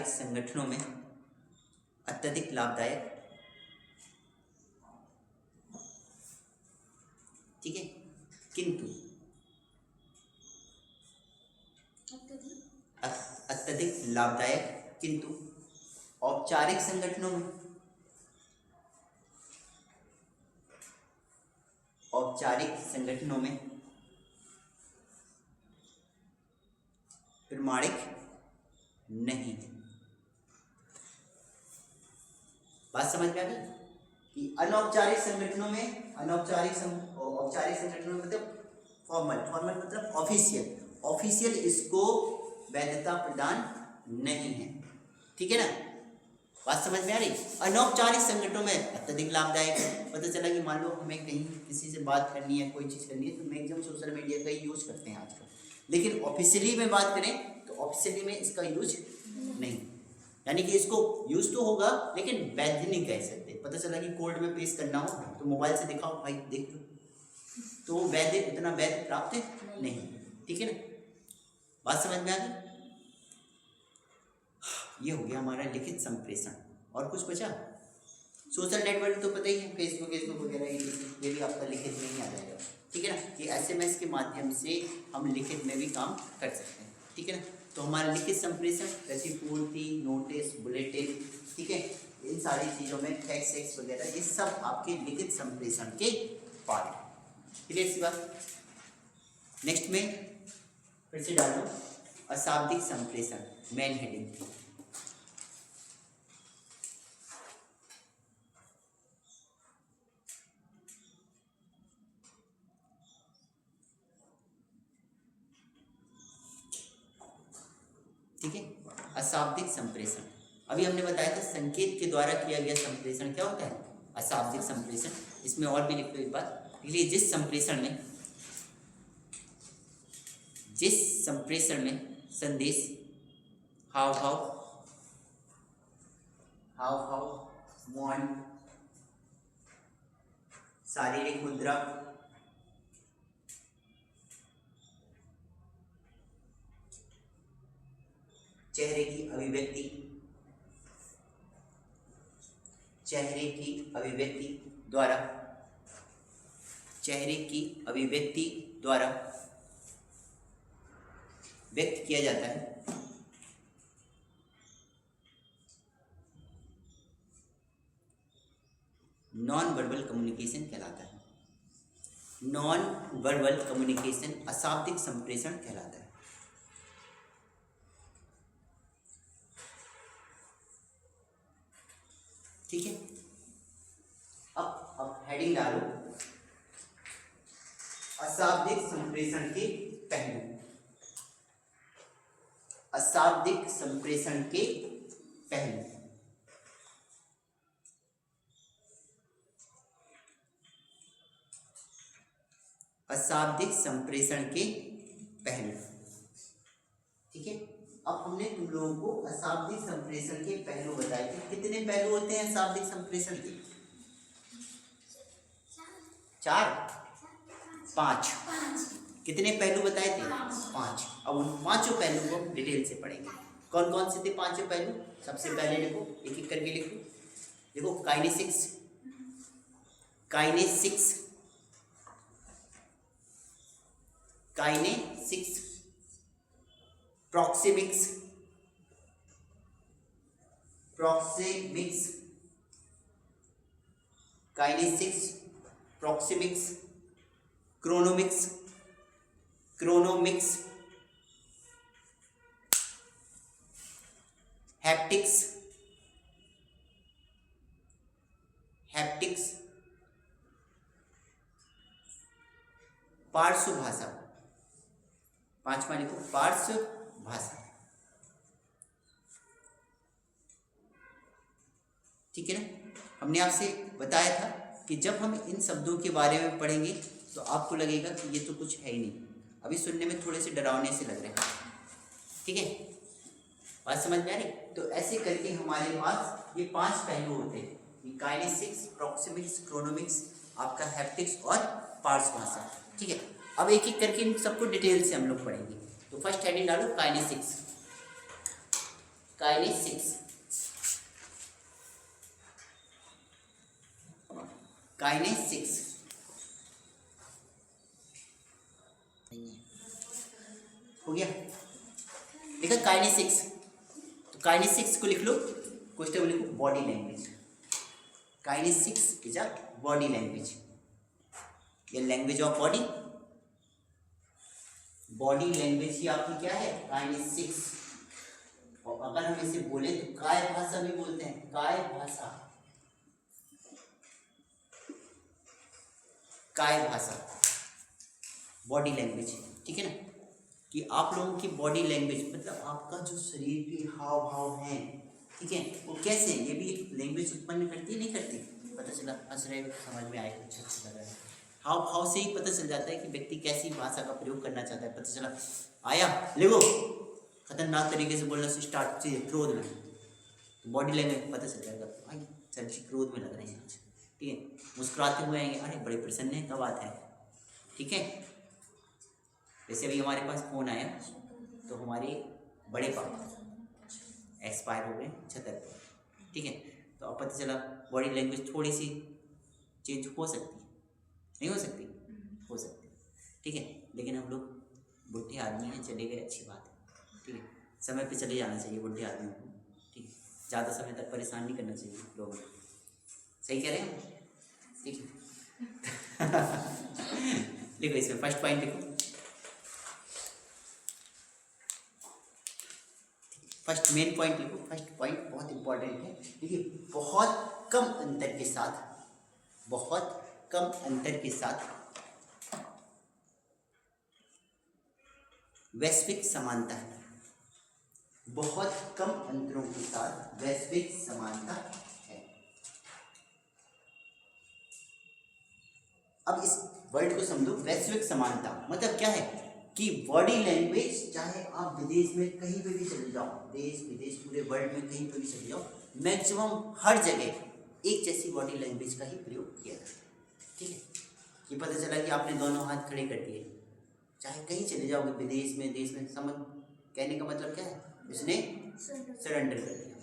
संगठनों में अत्यधिक लाभदायक, ठीक है। किंतु अत्यधिक लाभदायक, किंतु औपचारिक संगठनों में प्रमाणिक नहीं। बात समझ में आ गई कि औपचारिक संगठनों में मतलब फॉर्मल मतलब ऑफिशियल इसको वैधता प्रदान नहीं है, ठीक है ना। बात समझ में आ रही? अनौपचारिक संगठनों में अत्यधिक लाभदायक है। पता चला कि मान लो हमें कहीं किसी से बात करनी है, कोई चीज़ करनी है, तो मैक्सिमम सोशल मीडिया का ही यूज करते हैं आजकल। लेकिन ऑफिशियली में बात करें तो ऑफिशियली में इसका यूज नहीं, यानी कि इसको यूज तो होगा लेकिन वैध नहीं कह सकते। पता चला कि कोर्ट में पेश करना हो तो मोबाइल से दिखाओ भाई देख लो, तो वैध उतना वैध प्राप्त नहीं, ठीक है ना। बात समझ में आ गई? ये हो गया हमारा लिखित संप्रेषण। और कुछ बचा? सोशल नेटवर्क तो पता ही है, फेसबुक वगैरह, ये भी आपका लिखित में ही आ जाएगा, ठीक है ना। ये SMS के माध्यम से हम लिखित में भी काम कर सकते हैं, ठीक है ना। तो हमारा लिखित संप्रेषण, प्रतिपूर्ति, नोटिस, बुलेटिन, ठीक है, इन सारी चीज़ों में फैक्स वगैरह, ये सब आपके लिखित संप्रेषण के पार्ट है। क्लियर सी बात? नेक्स्ट में फिर से डालो अशाब्दिक संप्रेषण, मेन हेडिंग। ठीक है, अशाब्दिक संप्रेषण। अभी हमने बताया था संकेत के द्वारा किया गया संप्रेषण क्या होता है? अशाब्दिक संप्रेषण। इसमें और भी लिख लो एक बात, इसलिए जिस संप्रेषण में संदेश हाव भाव, मौन, शारीरिक मुद्रा, चेहरे की अभिव्यक्ति द्वारा व्यक्त किया जाता है, नॉन वर्बल कम्युनिकेशन कहलाता है। नॉन वर्बल कम्युनिकेशन अशाब्दिक संप्रेषण कहलाता है। ठीक है, अब हेडिंग डालो अशाब्दिक संप्रेषण के पहलू। अशाब्दिक संप्रेषण के पहलू। अशाब्दिक संप्रेषण के पहलू, ठीक है। अब हमने तुम लोगों को अशाब्दिक संप्रेषण के पहलू बताए थे। कितने पहलू होते हैं अशाब्दिक संप्रेषण के? 4, 5। कितने पहलू बताए थे? 5। अब उन 5 पहलू को हम डिटेल से पढ़ेंगे। कौन कौन से थे 5 पहलू? सबसे पहले देखो, एक एक करके लिखो। देखो kinesics, proxemics, chronemics, haptics, haptics, पार्श्व भाषा, पांचवा लिखो पार्श्व भाषा। ठीक है ना, हमने आपसे बताया था कि जब हम इन शब्दों के बारे में पढ़ेंगे तो आपको लगेगा कि ये तो कुछ है ही नहीं, अभी सुनने में थोड़े से डरावने से लग रहे हैं। ठीक है, बात समझ में आ रही? तो ऐसे करके हमारे पास ये 5 पहलू होते हैं, काइनेसिक्स, प्रोक्सेमिक्स, क्रोनोमिक्स, आपका हैप्टिक्स और पार्श्व भाषा। ठीक है, अब एक एक करके इन सबको डिटेल से हम लोग पढ़ेंगे। तो फर्स्ट हेडिंग डालो काइनेसिक्स। काइनेसिक्स, काइनेसिक्स हो गया, देखा काइनेसिक्स। तो काइनेसिक्स को लिख लो, क्वेश्चन में लिखो body language. Kinesics is a body language, ये language of body, body language ही आपकी क्या है, काइनेसिक्स। और अगर हम इसे बोले तो काय भाषा भी बोलते हैं, काय भाषा, काय भाषा, बॉडी लैंग्वेज। ठीक है ना, कि आप लोगों की बॉडी लैंग्वेज मतलब आपका जो शरीर के हाव भाव हैं, ठीक है, वो कैसे हैं, ये भी एक लैंग्वेज उत्पन्न करती है, नहीं करती? पता चला, हंस रहे हो, समझ में आएगा, कुछ अच्छा लग रहा है। हाव भाव से ही पता चल जाता है कि व्यक्ति कैसी भाषा का प्रयोग करना चाहता है। पता चला, आया लिखो, खतरनाक तरीके से बोलना से स्टार्ट चाहिए, क्रोध में, तो बॉडी लैंग्वेज पता चल जाएगा, भाई सर जी क्रोध में लग रहे हैं आज। ठीक है, मुस्कुराते हुए आएंगे, अरे बड़े प्रसन्न है, क्या बात है। ठीक है, जैसे अभी हमारे पास फ़ोन आया तो हमारे बड़े पापा एक्सपायर हो गए 76। ठीक है, तो अब पता चला बॉडी लैंग्वेज थोड़ी सी चेंज हो सकती है, नहीं हो सकती? हो सकती है। ठीक है, लेकिन हम लोग बुढ़े आदमी हैं, चले गए, अच्छी बात है। ठीक है, समय पे चले जाना चाहिए बुढ़े आदमियों को। ठीक है, ज़्यादा समय तक परेशान नहीं करना चाहिए लोगों को। सही कह रहे हैं? ठीक है। लिखो इसमें फर्स्ट पॉइंट लिखो, फर्स्ट मेन पॉइंट लिखो। फर्स्ट पॉइंट बहुत इंपॉर्टेंट है। देखिए, बहुत कम अंतर के साथ, बहुत कम अंतर के साथ वैश्विक समानता है, बहुत कम अंतरों के साथ वैश्विक समानता है। अब इस वर्ड को समझो, वैश्विक समानता मतलब क्या है कि बॉडी लैंग्वेज, चाहे आप विदेश में कहीं पे भी चले जाओ, देश विदेश पूरे वर्ल्ड में कहीं पे भी चले जाओ, मैक्सिमम हर जगह एक जैसी बॉडी लैंग्वेज का ही प्रयोग किया जाता है। ठीक है, ये पता चला कि आपने दोनों हाथ खड़े कर दिए, चाहे कहीं चले जाओगे विदेश में देश में, समझ कहने का मतलब क्या है, उसने सरेंडर कर दिया।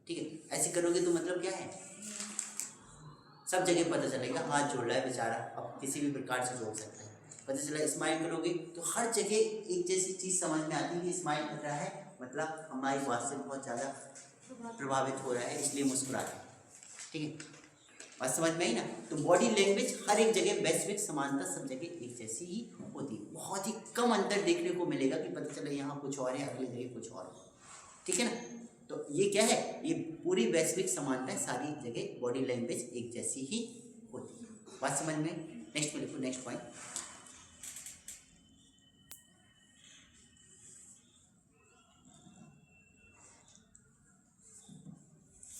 ठीक है, ऐसे करोगे तो मतलब क्या है, सब जगह पता चलेगा हाथ जोड़ रहा है बेचारा, अब किसी भी प्रकार से जोड़ सकता है। पता चला स्माइल करोगे तो हर जगह एक जैसी चीज़ समझ में आती है कि स्माइल कर रहा है, मतलब हमारी बात से बहुत ज़्यादा प्रभावित हो रहा है, इसलिए मुस्कुरा रहा है। ठीक है, बात समझ में आई ना? तो बॉडी लैंग्वेज हर एक जगह वैश्विक समानता सब जगह एक जैसी ही होती है, बहुत ही कम अंतर देखने को मिलेगा कि पता चला यहाँ कुछ और है, अगली जगह कुछ और। ठीक है ना, तो ये क्या है, ये पूरी वैश्विक समानता है, सारी जगह बॉडी लैंग्वेज एक जैसी ही होती है। बात समझ में? नेक्स्ट में लिखो, नेक्स्ट पॉइंट,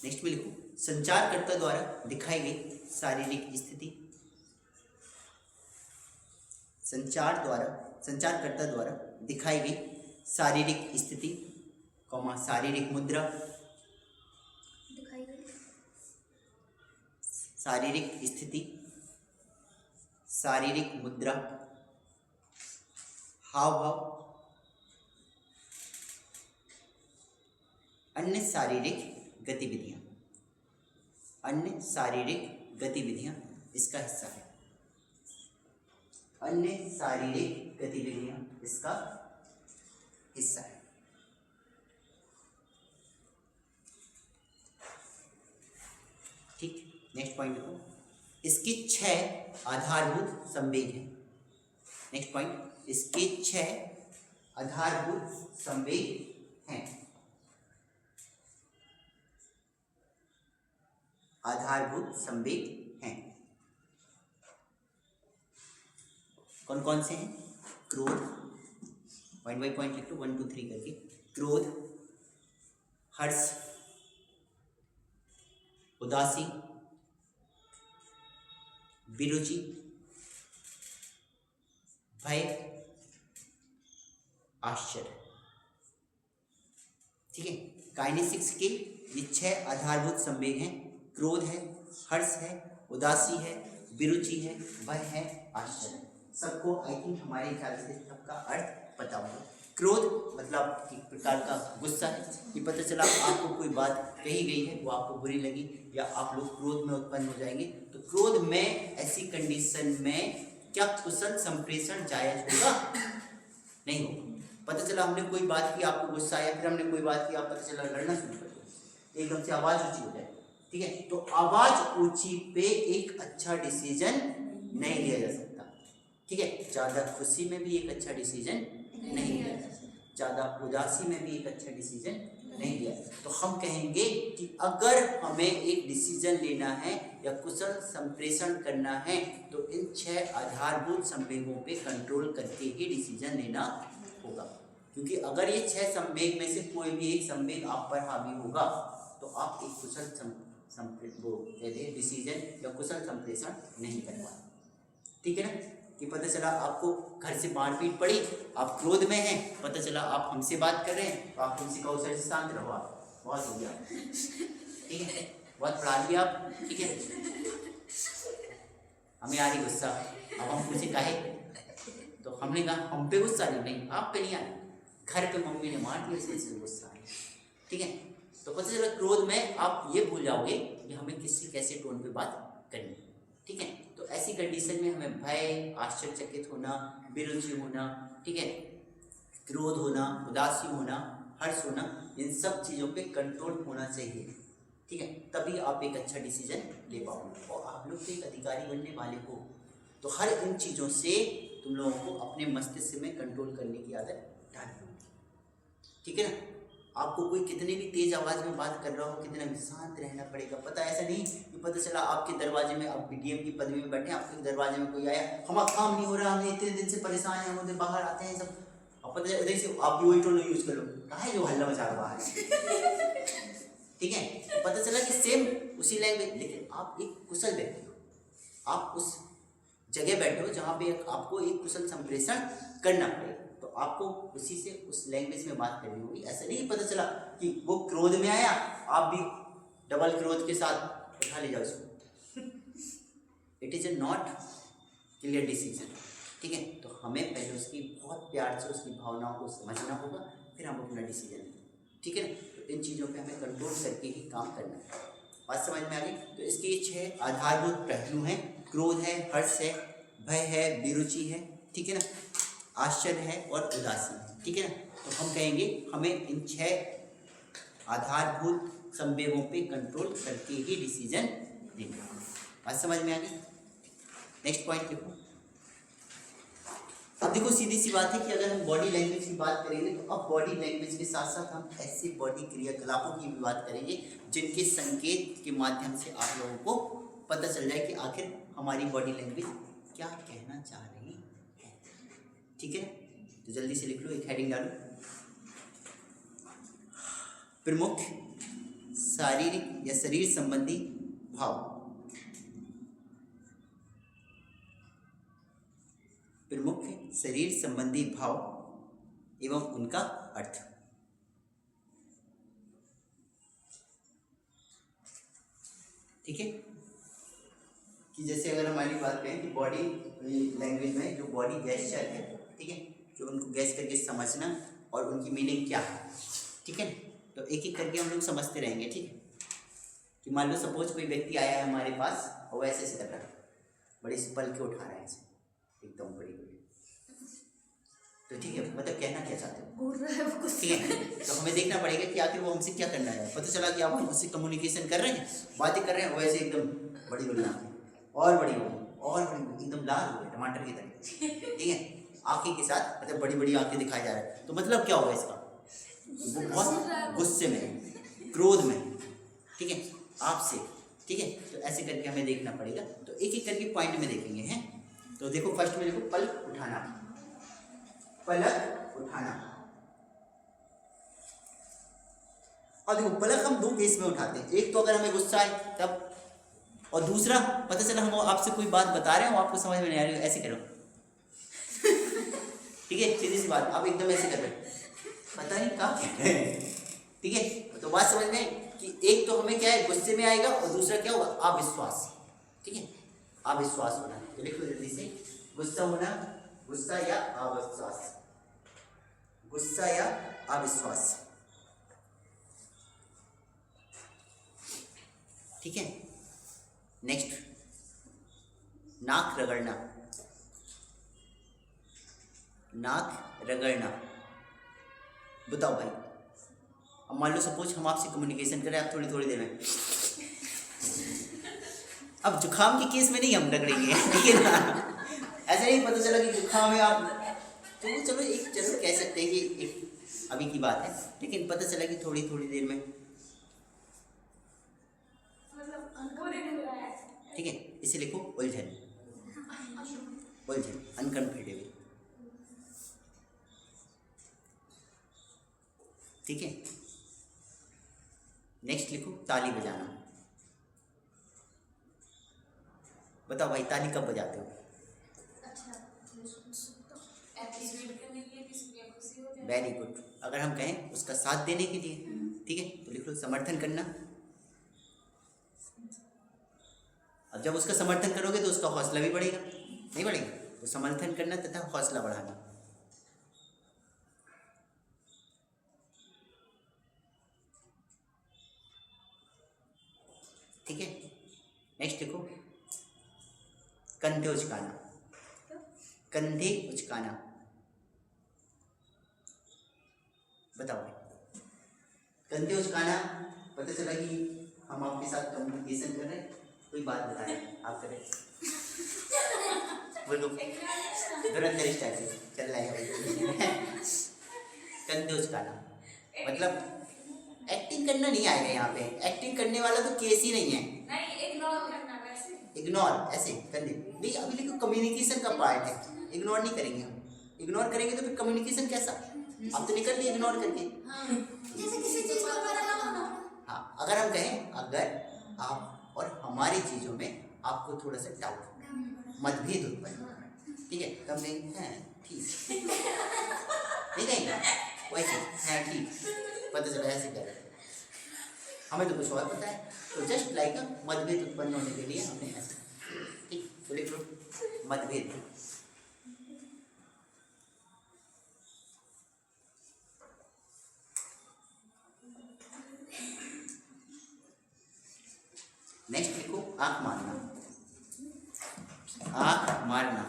नेक्स्ट में लिखो, संचारकर्ता द्वारा दिखाई गई शारीरिक स्थिति, संचारकर्ता द्वारा दिखाई गई शारीरिक स्थिति, कॉमा शारीरिक मुद्रा, शारीरिक स्थिति, शारीरिक मुद्रा, हाव भाव, अन्य शारीरिक गतिविधियां, अन्य शारीरिक गतिविधियां इसका हिस्सा है, अन्य शारीरिक गतिविधियां इसका हिस्सा है। ठीक, नेक्स्ट पॉइंट देखो, इसके 6 आधारभूत संवेग हैं। नेक्स्ट पॉइंट, इसके 6 आधारभूत संवेग हैं। आधारभूत संवेग हैं। कौन कौन से हैं? क्रोध, पॉइंट बाई पॉइंट लिख लो, 1 2 3 करके। क्रोध, हर्ष, उदासी, विरुचि, भय, आश्चर्य। ठीक है, काइनेसिक्स के ये 6 आधारभूत संवेग हैं। क्रोध है, हर्ष है, उदासी है, विरुचि है, भय है, आश्चर्य। सबको आई थिंक हमारे ख्याल से सबका अर्थ पता होगा। क्रोध मतलब एक प्रकार का गुस्सा है। ये पता चला आपको कोई बात कही गई है, वो आपको बुरी लगी या आप लोग क्रोध में उत्पन्न हो जाएंगे। तो क्रोध में ऐसी कंडीशन में क्या कुशल संप्रेषण जायज होगा? नहीं होगा। पता चला हमने कोई बात की, आपको गुस्सा आया, फिर हमने कोई बात की, आप पता चला लड़ना शुरू कर दो, एकदम से आवाज ऊंची हो जाए। ठीक है, तो आवाज ऊंची पे एक अच्छा डिसीजन नहीं लिया जा सकता। ठीक है, ज्यादा खुशी में भी एक अच्छा डिसीजन नहीं लिया जा सकता, ज्यादा उदासी में भी एक अच्छा डिसीजन नहीं लिया। तो हम कहेंगे कि अगर हमें एक डिसीजन लेना है या कुशल संप्रेषण करना है तो इन 6 आधारभूत संवेगों पे कंट्रोल करके ही डिसीजन लेना होगा। क्योंकि अगर ये 6 संवेग में से कोई भी एक संवेग आप पर हावी होगा तो आप एक कुशल डिसीजन या कुशल संप्रेषण नहीं कर पाए। ठीक है ना, कि पता चला आपको घर से मारपीट पड़ी, आप क्रोध में हैं, पता चला आप हमसे बात कर रहे हैं तो आप हमसे कहो सर शांत रहो, आप बहुत हो गया। ठीक है, बहुत पढ़ा लिया आप। ठीक है, हमें आ रही गुस्सा, अब हम पूछे काहे, तो हमने कहा हम पे गुस्सा नहीं, आप पे नहीं आ रही, घर पे मम्मी ने मार दिया इसलिए गुस्सा आ रही। ठीक है, तो पता चला क्रोध में आप ये भूल जाओगे कि हमें किससे कैसे टोन पे बात करनी। ठीक है, तो ऐसी कंडीशन में हमें भय, आश्चर्यचकित होना, विरुचि होना, ठीक है, क्रोध होना, उदासी होना, हर्ष होना, इन सब चीज़ों पे कंट्रोल होना चाहिए। ठीक है, तभी आप एक अच्छा डिसीजन ले पाओगे। और आप लोग तो एक अधिकारी बनने वाले हो, तो हर इन चीज़ों से तुम लोगों को अपने मस्तिष्क में कंट्रोल करने की आदत डालनी होगी। ठीक है ना, आपको कोई कितने भी तेज आवाज में बात कर रहा हो, कितना भी शांत रहना पड़ेगा। पता ऐसा नहीं कि पता चला आपके दरवाजे में, आप डीएम की पदवी में बैठे, आपके दरवाजे में कोई आया, हमारा काम नहीं हो रहा, हम इतने दिन से परेशान हैं, हम उधर बाहर आते हैं सब, अब पता चला उधर से आप भी वही टोन यूज कर लो, कहा है जो हल्ला मचा रहा बाहर। ठीक है, पता चला कि सेम उसी लैंग्वेज, लेकिन आप एक कुशल व्यक्ति हो, आप उस जगह बैठे हो जहाँ पे आपको एक कुशल संप्रेषण करना पड़ेगा, तो आपको उसी से उस लैंग्वेज में बात करनी होगी। ऐसा नहीं पता चला कि वो क्रोध में आया, आप भी डबल क्रोध के साथ उठा ले जाओ उसको। It is a not clear decision. ठीक है, तो हमें पहले उसकी बहुत प्यार से उसकी भावनाओं को समझना होगा, फिर हम अपना डिसीजन लें। ठीक है ना, तो इन चीज़ों पे हमें कंट्रोल करके ही काम करना है। बात समझ में आ गई? तो इसके ये 6 आधारभूत पहलू हैं, क्रोध है, हर्ष है, भय है, विरुचि है, ठीक है ना, आश्चर्य है और उदासी है। ठीक है ना, तो हम कहेंगे हमें इन 6 आधारभूत संवेगों पे कंट्रोल करके ही डिसीजन लेना है। बात समझ में आ गई? नेक्स्ट पॉइंट लिखो। अब देखो सीधी सी बात है कि अगर हम बॉडी लैंग्वेज की बात करेंगे तो अब बॉडी लैंग्वेज के साथ साथ हम ऐसे बॉडी क्रियाकलापों की भी बात करेंगे जिनके संकेत के माध्यम से आप लोगों को पता चल जाए कि आखिर हमारी बॉडी लैंग्वेज क्या कहना चाह रही है। ठीक है, तो जल्दी से लिख लो, एक हेडिंग डालो, प्रमुख शारीरिक या शरीर संबंधी भाव। प्रमुख शरीर संबंधी भाव एवं उनका अर्थ। ठीक है, कि जैसे अगर हमारी बात करें कि बॉडी लैंग्वेज में जो बॉडी गेस्चर है, ठीक है, जो उनको गैस करके समझना और उनकी मीनिंग क्या है। ठीक है, तो एक एक करके हम लोग समझते रहेंगे। ठीक है, कि मान लो सपोज कोई व्यक्ति आया है हमारे पास और ऐसे ऐसे कर रहा है, बड़ी सी पल के उठा रहा है ऐसे एकदम बड़ी, तो ठीक है, मतलब कहना क्या चाहते हो। ठीक है, तो हमें देखना पड़ेगा कि आखिर वो हमसे क्या करना है। पता चला कि आप हमसे कम्युनिकेशन कर रहे हैं, बातें कर रहे हैं, वैसे एकदम बड़ी बड़ी आँखें और बड़ी और बड़ी, एकदम लाल हो गए टमाटर की तरह। ठीक है, आँखें के साथ मतलब बड़ी बड़ी आँखें दिखाई जा रहा है, तो मतलब क्या होगा इसका, वो बहुत गुस्से में, क्रोध में। ठीक है, आपसे ठीक है, तो ऐसे करके हमें देखना पड़ेगा। तो एक एक करके पॉइंट में देखेंगे हैं। तो देखो फर्स्ट में देखो पलक उठाना, पलक उठाना। और देखो पलक हम दो केस में उठाते हैं, एक तो अगर हमें गुस्सा आए तब, और दूसरा पता चला हम आपसे कोई बात बता रहे हो आपको समझ में नहीं आ रही हो, ऐसे करो ठीक है, सीधी सी बात, आप एकदम ऐसे कर रहे हो, पता नहीं क्या कह रहे हैं, ठीक है। तो बात समझ में कि एक तो हमें क्या है गुस्से में आएगा और दूसरा क्या होगा अविश्वास, ठीक है, अविश्वास होना। तो लिखो जल्दी से, गुस्सा होना, गुस्सा या अविश्वास, गुस्सा या अविश्वास, ठीक है। नेक्स्ट, नाक रगड़ना, नाक रगड़ना। बताओ भाई, अब मान लो सपोज हम आपसे कम्युनिकेशन करें, आप थोड़ी थोड़ी देर में, अब जुखाम के केस में नहीं हम रगड़ेंगे ठीक है ना, ऐसा नहीं पता चला कि जुखाम है आप, तो चलो एक चलो कह सकते हैं कि एक अभी की बात है, लेकिन पता चला कि थोड़ी थोड़ी देर में, ठीक है। इसे लिखो उलझन, उलझन, अनकंफर्टेबल, ठीक है। नेक्स्ट लिखो ताली बजाना। बताओ भाई ताली कब बजाते हो? Very good. अगर हम कहें उसका साथ देने के लिए, ठीक है, तो लिख लो समर्थन करना। अब जब उसका समर्थन करोगे तो उसका हौसला भी बढ़ेगा, नहीं बढ़ेगा? तो समर्थन करना तथा हौसला बढ़ाना, ठीक है। नेक्स्ट देखो कंधे उचकाना, कंधे उचकाना। बताओ कंधे उचकाना, पता चला कि हम आपके साथ कम्युनिकेशन कर रहे हैं, कोई बात बता रहे हैं, आप करें बोलो धुरंधर स्टाइल से चल रहा है कंधे उचकाना मतलब एक्टिंग करना नहीं आएगा यहाँ पे, एक्टिंग करने वाला तो केस ही नहीं है, इग्नोर ऐसे कंधे नहीं। अभी देखो कम्युनिकेशन का पार्ट है, इग्नोर नहीं करेंगे हम, इग्नोर करेंगे तो फिर कम्युनिकेशन कैसा, आप तो निकल लिए इग्नोर करके। जैसे किसी चीज को हाँ, अगर हम कहें अगर आप और हमारी चीज़ों में आपको थोड़ा सा डाउट, मतभेद उत्पन्न, ठीक है, तब नहीं है ठीक है वैसे है ठीक, पता चला ऐसे कर रहे हैं, हमें तो कुछ और पता है, तो जस्ट लाइक मतभेद उत्पन्न होने के लिए हमने ऐसे, ठीक, तो लिख लो मतभेद। नेक्स्ट लिखो आंख मारना, आंख मारना।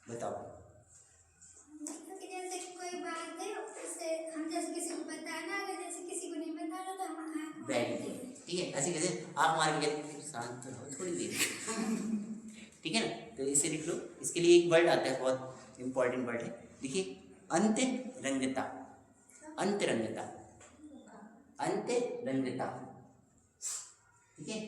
बताओ जैसे कोई बात है उसे हम जैसे किसी को बताना, अगर जैसे किसी को नहीं बताना तो हम वेरी गुड, ठीक है, ऐसे कैसे आंख मार के शांत रहो थोड़ी देर ठीक है ना। तो इसे लिख लो, इसके लिए एक वर्ड आता है, बहुत इंपॉर्टेंट वर्ड है, देखिए अंतरंगता, अंतरंगता, अंतरंगता, ठीक है।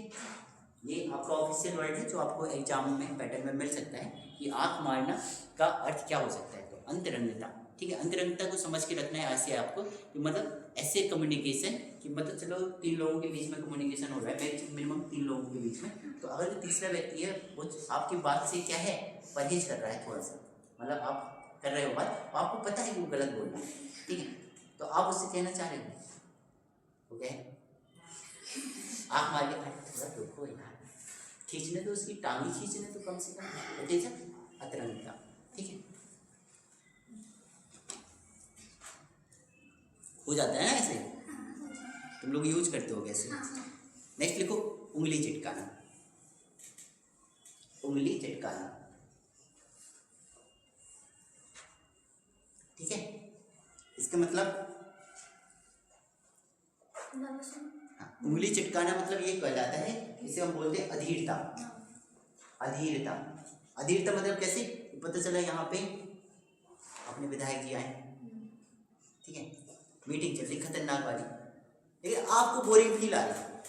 ये आपका ऑफिशियल वर्ड है जो आपको एग्जाम में पैटर्न में मिल सकता है कि आंख मारना का अर्थ क्या हो सकता है, तो अंतरंगता, ठीक है। अंतरंगता को समझ के रखना है ऐसे आपको कि मतलब ऐसे कम्युनिकेशन कि मतलब चलो 3 लोगों के बीच में कम्युनिकेशन हो रहा है, मिनिमम 3 लोगों के बीच में, तो अगर जो तीसरा व्यक्ति है वो आपकी बात से क्या है परहेज कर रहा है थोड़ा सा, मतलब आप कर रहे हो बात, तो आपको पता है कि वो गलत बोल रहा है, ठीक है, तो आप उससे कहना चाह रहे हो ओके, आँख मार के थोड़ा रुको यार, खींचने तो उसकी टांगी खींचने तो कम से कम, ठीक है, अतरंगता, ठीक है, हो जाता है ना ऐसे, तुम लोग यूज करते हो कैसे। नेक्स्ट लिखो उंगली चिटकाना, उंगली चिटकाना, ठीक है। इसका मतलब हाँ, उंगली चिटकाना मतलब ये कहलाता है, इसे हम बोलते हैं अधीरता, अधीरता, अधीरता मतलब कैसे, पता चला यहाँ पे अपने विधायक जी आए, ठीक है, मीटिंग चल रही खतरनाक वाली, लेकिन आपको बोरिंग फील आ रही है,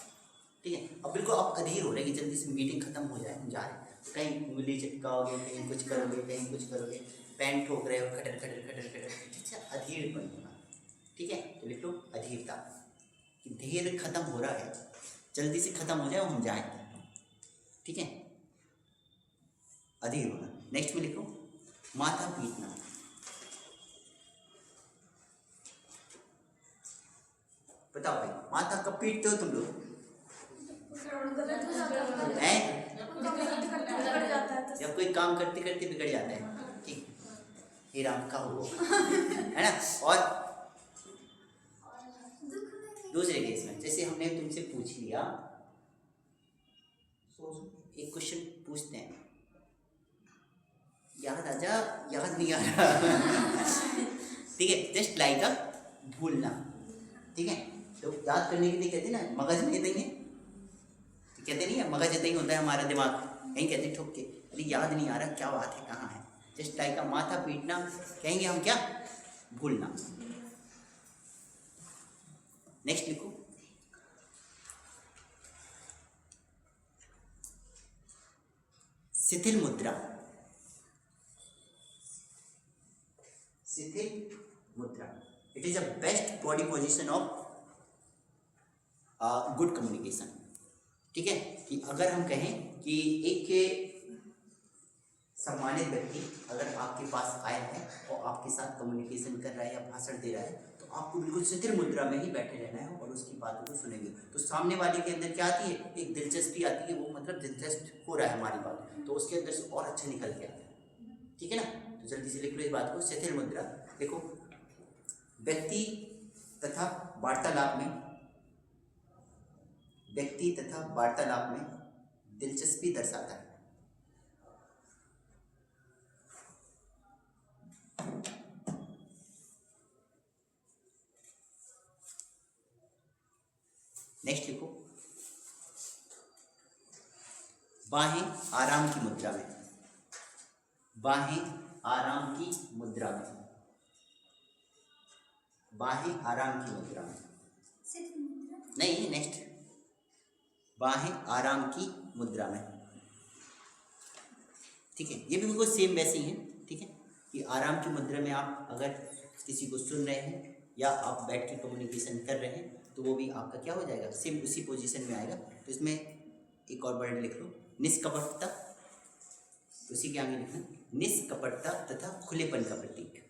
ठीक है। अब बिल्कुल आप अधीर हो रहे कि जल्दी से मीटिंग खत्म हो जाए, हम जा रहे हैं। तो कहीं उंगली चिपकाओगे, कहीं कुछ करोगे, कहीं कुछ करोगे, पेन ठोक रहे हो, खटर खटर खटर खटर, ठीक है, अधीरपन होना, ठीक है। तो लिख लो अधीरता, कि धीर खत्म हो रहा है, जल्दी से खत्म हो जाए और हम जाएं, ठीक है, अधीर होना। नेक्स्ट में लिखो माथा पीटना। बताओ भाई, माथा कब पीटते हो तुम लोग? हैं? जब कोई काम करते करते बिगड़ जाता है, ठीक, हे राम का हो, है ना। और दूसरे केस में जैसे हमने तुमसे पूछ लिया, एक क्वेश्चन पूछते हैं, याद आ जा, याद नहीं आ रहा, ठीक है, जस्ट लाइक अ भूलना, ठीक है। तो याद करने के लिए कहते हैं ना मगज में देंगे, तो कहते नहीं है मगज इतना ही होता है हमारा दिमाग, कहीं कहते ठुक के, अरे याद नहीं आ रहा क्या बात है, कहाँ है। जस्ट लाइक अ माथा पीटना कहेंगे हम, क्या, भूलना। नेक्स्ट लिखो शिथिल मुद्रा। शिथिल मुद्रा, it is a best body position of good communication, ठीक है। कि अगर हम कहें कि एक सम्मानित व्यक्ति अगर आपके पास आया है और आपके साथ कम्युनिकेशन कर रहा है या भाषण दे रहा है, तो आपको बिल्कुल शिथिल मुद्रा में ही बैठे रहना है और उसकी बातों को सुनेंगे। तो सामने वाले के अंदर क्या आती है, एक दिलचस्पी आती है, वो मतलब दिलचस्प हो रहा है हमारी बात, तो उसके अंदर से और अच्छा निकल के आता है, ठीक है ना। तो जल्दी से लिख लो इस बात को, शिथिल मुद्रा। देखो व्यक्ति तथा वार्तालाप में, व्यक्ति तथा वार्तालाप में दिलचस्पी दर्शाता है। नेक्स्ट लिखो बाहें आराम की मुद्रा में। बाहें आराम की मुद्रा में, बाहें आराम की मुद्रा में, नहीं नेक्स्ट, बाहें आराम की मुद्रा में, ठीक है। ये भी बिल्कुल सेम वैसे ही है, ठीक है, कि आराम की मुद्रा में आप अगर किसी को सुन रहे हैं या आप बैठ के कम्युनिकेशन कर रहे हैं, तो वो भी आपका क्या हो जाएगा, सेम उसी पोजीशन में आएगा। तो इसमें एक और वर्ड लिख लो निष्कपटता, उसी के आगे लिखना निष्कपटता तथा खुलेपन का प्रतीक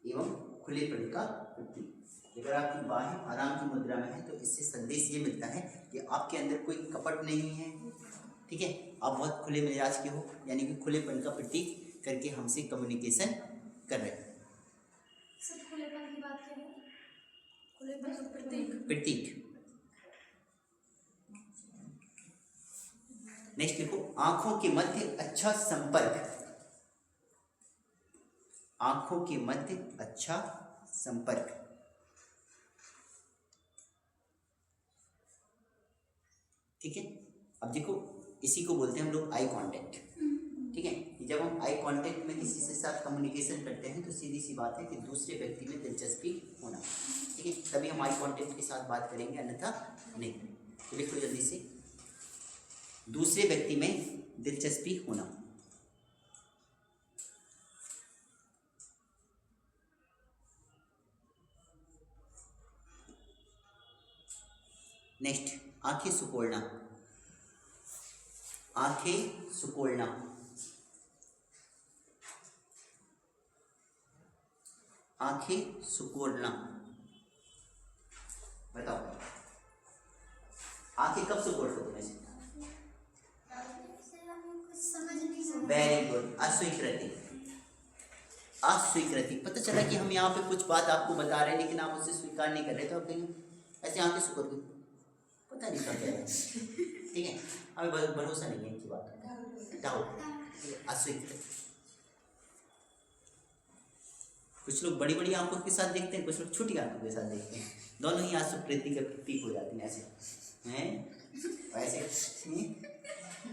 एवं खुलेपन का प्रतीक। अगर आपकी बाहें आराम की मुद्रा में है तो इससे संदेश ये मिलता है कि आपके अंदर कोई कपट नहीं है, ठीक है, आप बहुत खुले मिजाज के हो, यानी कि खुलेपन का प्रतीक करके हमसे कम्युनिकेशन कर रहे हैं। सब खुलेपन की बात कर रहे हैं, खुलेपन का प्रतीक, प्रतीक। नेक्स्ट देखो आंखों के मध्य अच्छा संपर्क, आंखों के मध्य अच्छा संपर्क, ठीक है। अब देखो इसी को बोलते हैं हम लोग आई कांटेक्ट, ठीक है। जब हम आई कांटेक्ट में किसी के साथ कम्युनिकेशन करते हैं तो सीधी सी बात है कि दूसरे व्यक्ति में दिलचस्पी होना, ठीक है, तभी हम आई कांटेक्ट के साथ बात करेंगे, अन्यथा नहीं। तो लिखो जल्दी से दूसरे व्यक्ति में दिलचस्पी होना। नेक्स्ट आंखें सुकोड़ना, आंखें सुकोड़ना, आंखें सुकोड़ना। बताओ आंखें कब सुकोड़ते हो तुम्हें? वेरी गुड, अस्वीकृति, अस्वीकृति। पता चला कि हम यहाँ पे कुछ बात आपको बता रहे हैं लेकिन आप उसे स्वीकार नहीं कर रहे, तो आप कहेंगे ऐसे आंखें सुकोड़ गई, पता नहीं क्या है, ठीक है, हमें भरोसा नहीं है इनकी बात, डाउट, अस्वीकृति। कुछ लोग बड़ी बड़ी आंखों के साथ देखते हैं, कुछ लोग छोटी आंखों के साथ देखते हैं, दोनों ही अस्वीकृति के प्रतीक हो जाती हैं, ऐसे हैं ऐसे,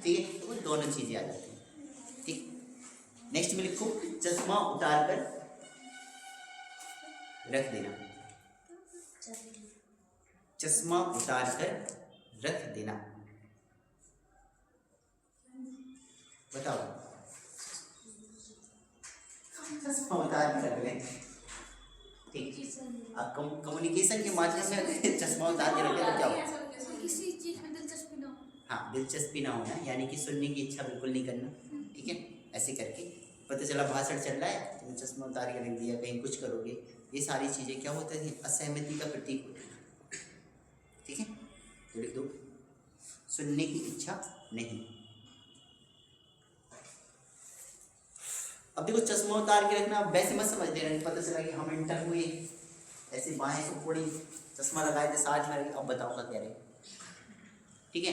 ठीक है, तो दोनों चीजें आ जाती हैं, ठीक। नेक्स्ट में लिखो चश्मा उतारकर रख देना, चश्मा उतार कर रख देना। बताओ, चश्मा उतार कर रख लें। ठीक, अब कम्युनिकेशन के माध्यम से अगर चश्मा उतार के रखें तो क्या होगा? किसी चीज में दिलचस्पी ना हो। हाँ, दिलचस्पी ना होना, यानी कि सुनने की इच्छा बिल्कुल नहीं करना। ठीक है, ऐसे करके पता चला भाषण चल रहा है, तुमने चश्मा उतार के रख दिया, कहीं कुछ करोगे, ये सारी चीज़ें क्या होता है? असहमति का प्रतीक होती है। ठीक है, तो लिख दो, सुनने की इच्छा नहीं। अब देखो, चश्मा उतार के रखना वैसे मत समझ देना, पता चला कि हम इंटर हुए ऐसे बाएं से थोड़ी चश्मा लगाए थे, साथ में अब बताओ क्या कह रहे। ठीक है,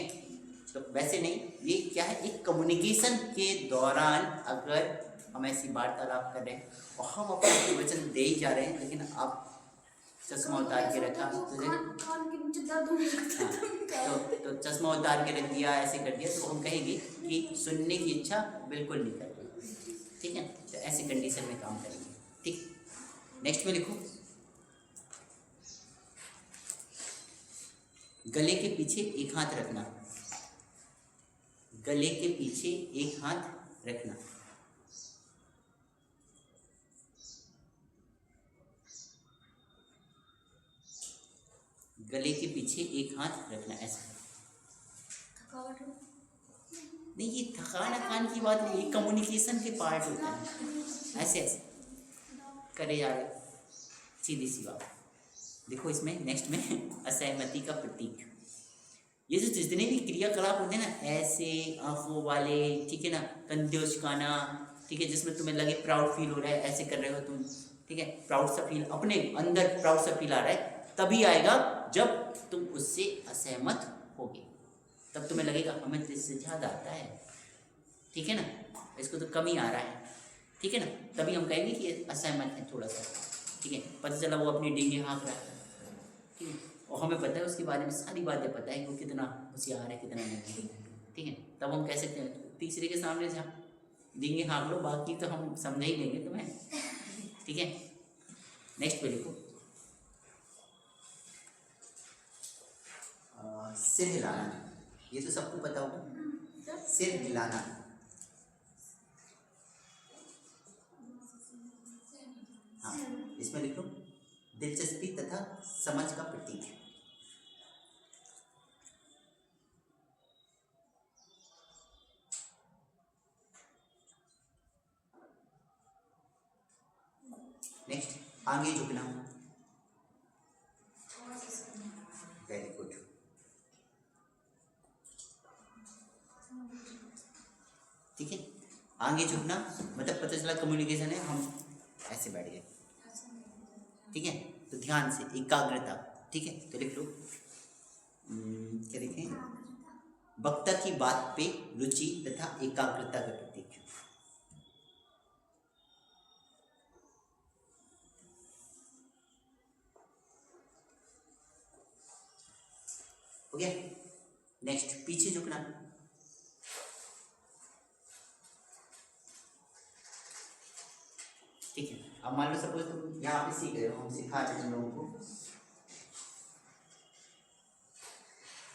तो वैसे नहीं, ये क्या है, एक कम्युनिकेशन के दौरान अगर हम ऐसी वार्तालाप कर रहे हैं और हम अपना वचन दे ही जा रहे हैं, लेकिन आप चश्मा उतार के रखा तो चश्मा उतार के रख दिया, ऐसे कर दिया, तो हम कहेंगे कि सुनने की इच्छा बिल्कुल नहीं कर रही। ठीक है, तो ऐसे कंडीशन में काम करेंगे। ठीक, नेक्स्ट में लिखो, गले के पीछे एक हाथ रखना, गले के पीछे एक हाथ रखना। गले के पीछे एक हाथ रखना, ऐसा नहीं, ये थकान की बात नहीं, ये कम्युनिकेशन के पार्ट होता है। ऐसे ऐसे करे जा रहे, सीधी सी बात। देखो इसमें नेक्स्ट में असहमति का प्रतीक, ये जो जितने भी क्रियाकलाप होते हैं ना, ऐसे आंखों वाले, ठीक है ना, कंधे उचकाना, ठीक है, जिसमें तुम्हें लगे प्राउड फील हो रहा है, ऐसे कर रहे हो तुम, ठीक है, प्राउड सा फील, अपने अंदर प्राउड सा फील आ रहा है, तभी आएगा जब तुम उससे असहमत होगे, तब तुम्हें लगेगा हमें तो इससे ज़्यादा आता है, ठीक है ना, इसको तो कम ही आ रहा है, ठीक है ना, तभी हम कहेंगे कि असहमत है थोड़ा सा। ठीक है, पता चला वो अपनी डींगे हाँक रहा है, ठीक है, और हमें पता है उसके बारे में सारी बातें पता है कि वो कितना होशियार है, कितना नहीं। ठीक है, तब हम कह सकते हैं तीसरे के सामने से डींगे हाँक लो, बाकी तो हम समझ ही लेंगे तुम्हें। ठीक है, नेक्स्ट पे लिखो, सिर हिलाना, ये तो सबको पता होगा, सिर हिलाना। हाँ, इसमें लिखो, दिलचस्पी तथा समझ का प्रतीक है। नेक्स्ट, आगे झुकना, वेरी गुड। ठीक है, आगे झुकना मतलब पता चला कम्युनिकेशन है, हम ऐसे बैठ गए। ठीक है, तो ध्यान से, एकाग्रता। ठीक है, तो लिख लो, क्या लिखें, वक्ता की बात पे रुचि तथा एकाग्रता का प्रतीक। हो गया, नेक्स्ट, पीछे झुकना, ठीक है, अब मान लो सपोज तुम यहाँ पे सीख रहे हो, हम सिखा रहे हैं तुम लोगों को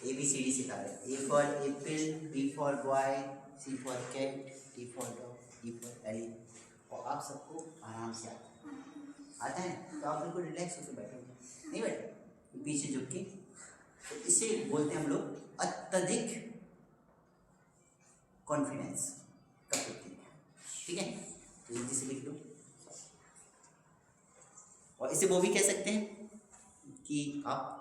ABCD सिखा रहे हैं, A for apple, B for boy, C for cat, D for dog, E for elephant, और आप सबको आराम से आता है, तो आप बिल्कुल रिलैक्स होकर बैठोगे, नहीं बैठे पीछे झुक के, तो इसे बोलते हैं हम लोग अत्यधिक कॉन्फिडेंस का प्रतीक। ठीक है, तो जल्दी से लिख लो, और इसे वो भी कह सकते हैं कि आप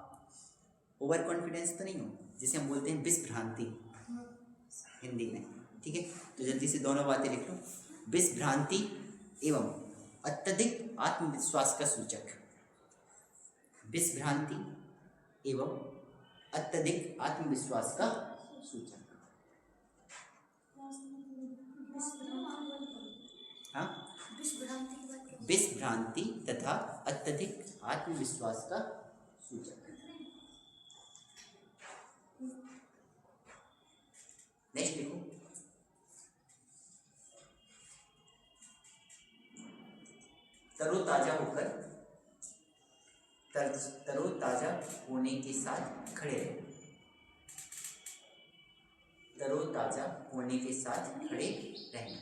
ओवर कॉन्फिडेंस तो नहीं हो, जिसे हम बोलते हैं विस्भ्रांति हिंदी में। ठीक है, तो जल्दी से दोनों बातें लिख लो, विस्भ्रांति एवं अत्यधिक आत्मविश्वास का सूचक, विस्भ्रांति एवं अत्यधिक आत्मविश्वास का सूचक। हाँ, विस्भ्रांति तथा अत्यधिक आत्मविश्वास का सूचक। नेक्स्ट देखो, तरोताजा होकर तरोताजा होने के साथ खड़े रहना, तरोताजा होने के साथ खड़े रहना।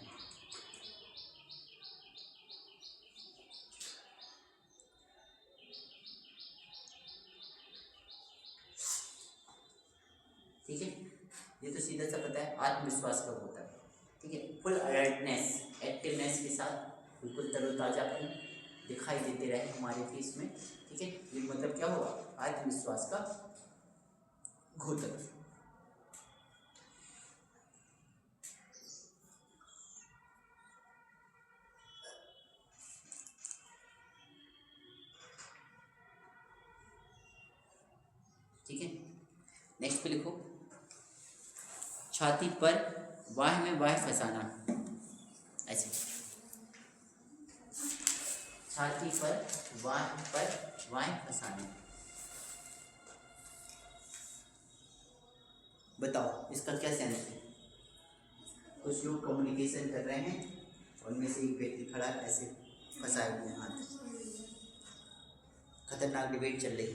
ठीक है, ये तो सीधा सा पता है आत्मविश्वास कब होता है। ठीक है, फुल अलर्टनेस, एक्टिवनेस के साथ बिल्कुल तरोताजापन दिखाई देते रहे हमारे फेस में। ठीक है, ये मतलब क्या हुआ, आत्मविश्वास का घोतक। ठीक है, नेक्स्ट पे लिखो, छाती पर वाह में वाह फंसाना। ऐसे छाती पर वाह फंसाना। बताओ इसका क्या सेंस है। कुछ लोग कम्युनिकेशन कर रहे हैं, उनमें से एक व्यक्ति खड़ा ऐसे फंसाए हुए हाथ, खतरनाक डिबेट चल रही है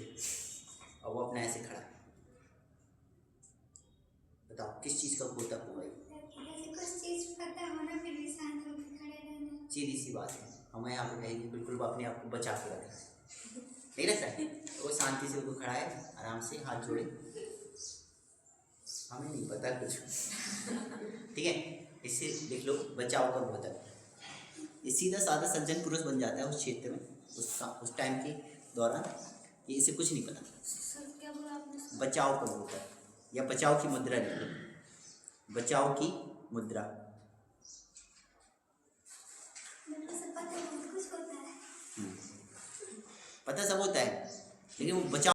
और वो अपना ऐसे खड़ा है। बताओ किस चीज़ का घोतक हुआ ये। जैसे कुछ चीज पता होना फिर भी शांत होकर खड़े रहना। सीधी सी बात है, हम यहाँ पे कहेंगे बिल्कुल वो अपने आप को बचा के रखें, नहीं रखता है, वो शांति से वो खड़ा है, आराम से हाथ जोड़े, हमें नहीं पता कुछ। ठीक है, इससे लिख लो बचाव का घोतक। ये सीधा साधा सज्जन पुरुष बन जाता है उस क्षेत्र में, उस टाइम के दौरान, ये इसे कुछ नहीं पता। क्या बोला आपने? बचाव का घोतक या बचाव की मुद्रा लिख लो, बचाव की मुद्रा। मुझे सब पता है, बहुत कुछ होता है। पता सब होता है, लेकिन वो बचाव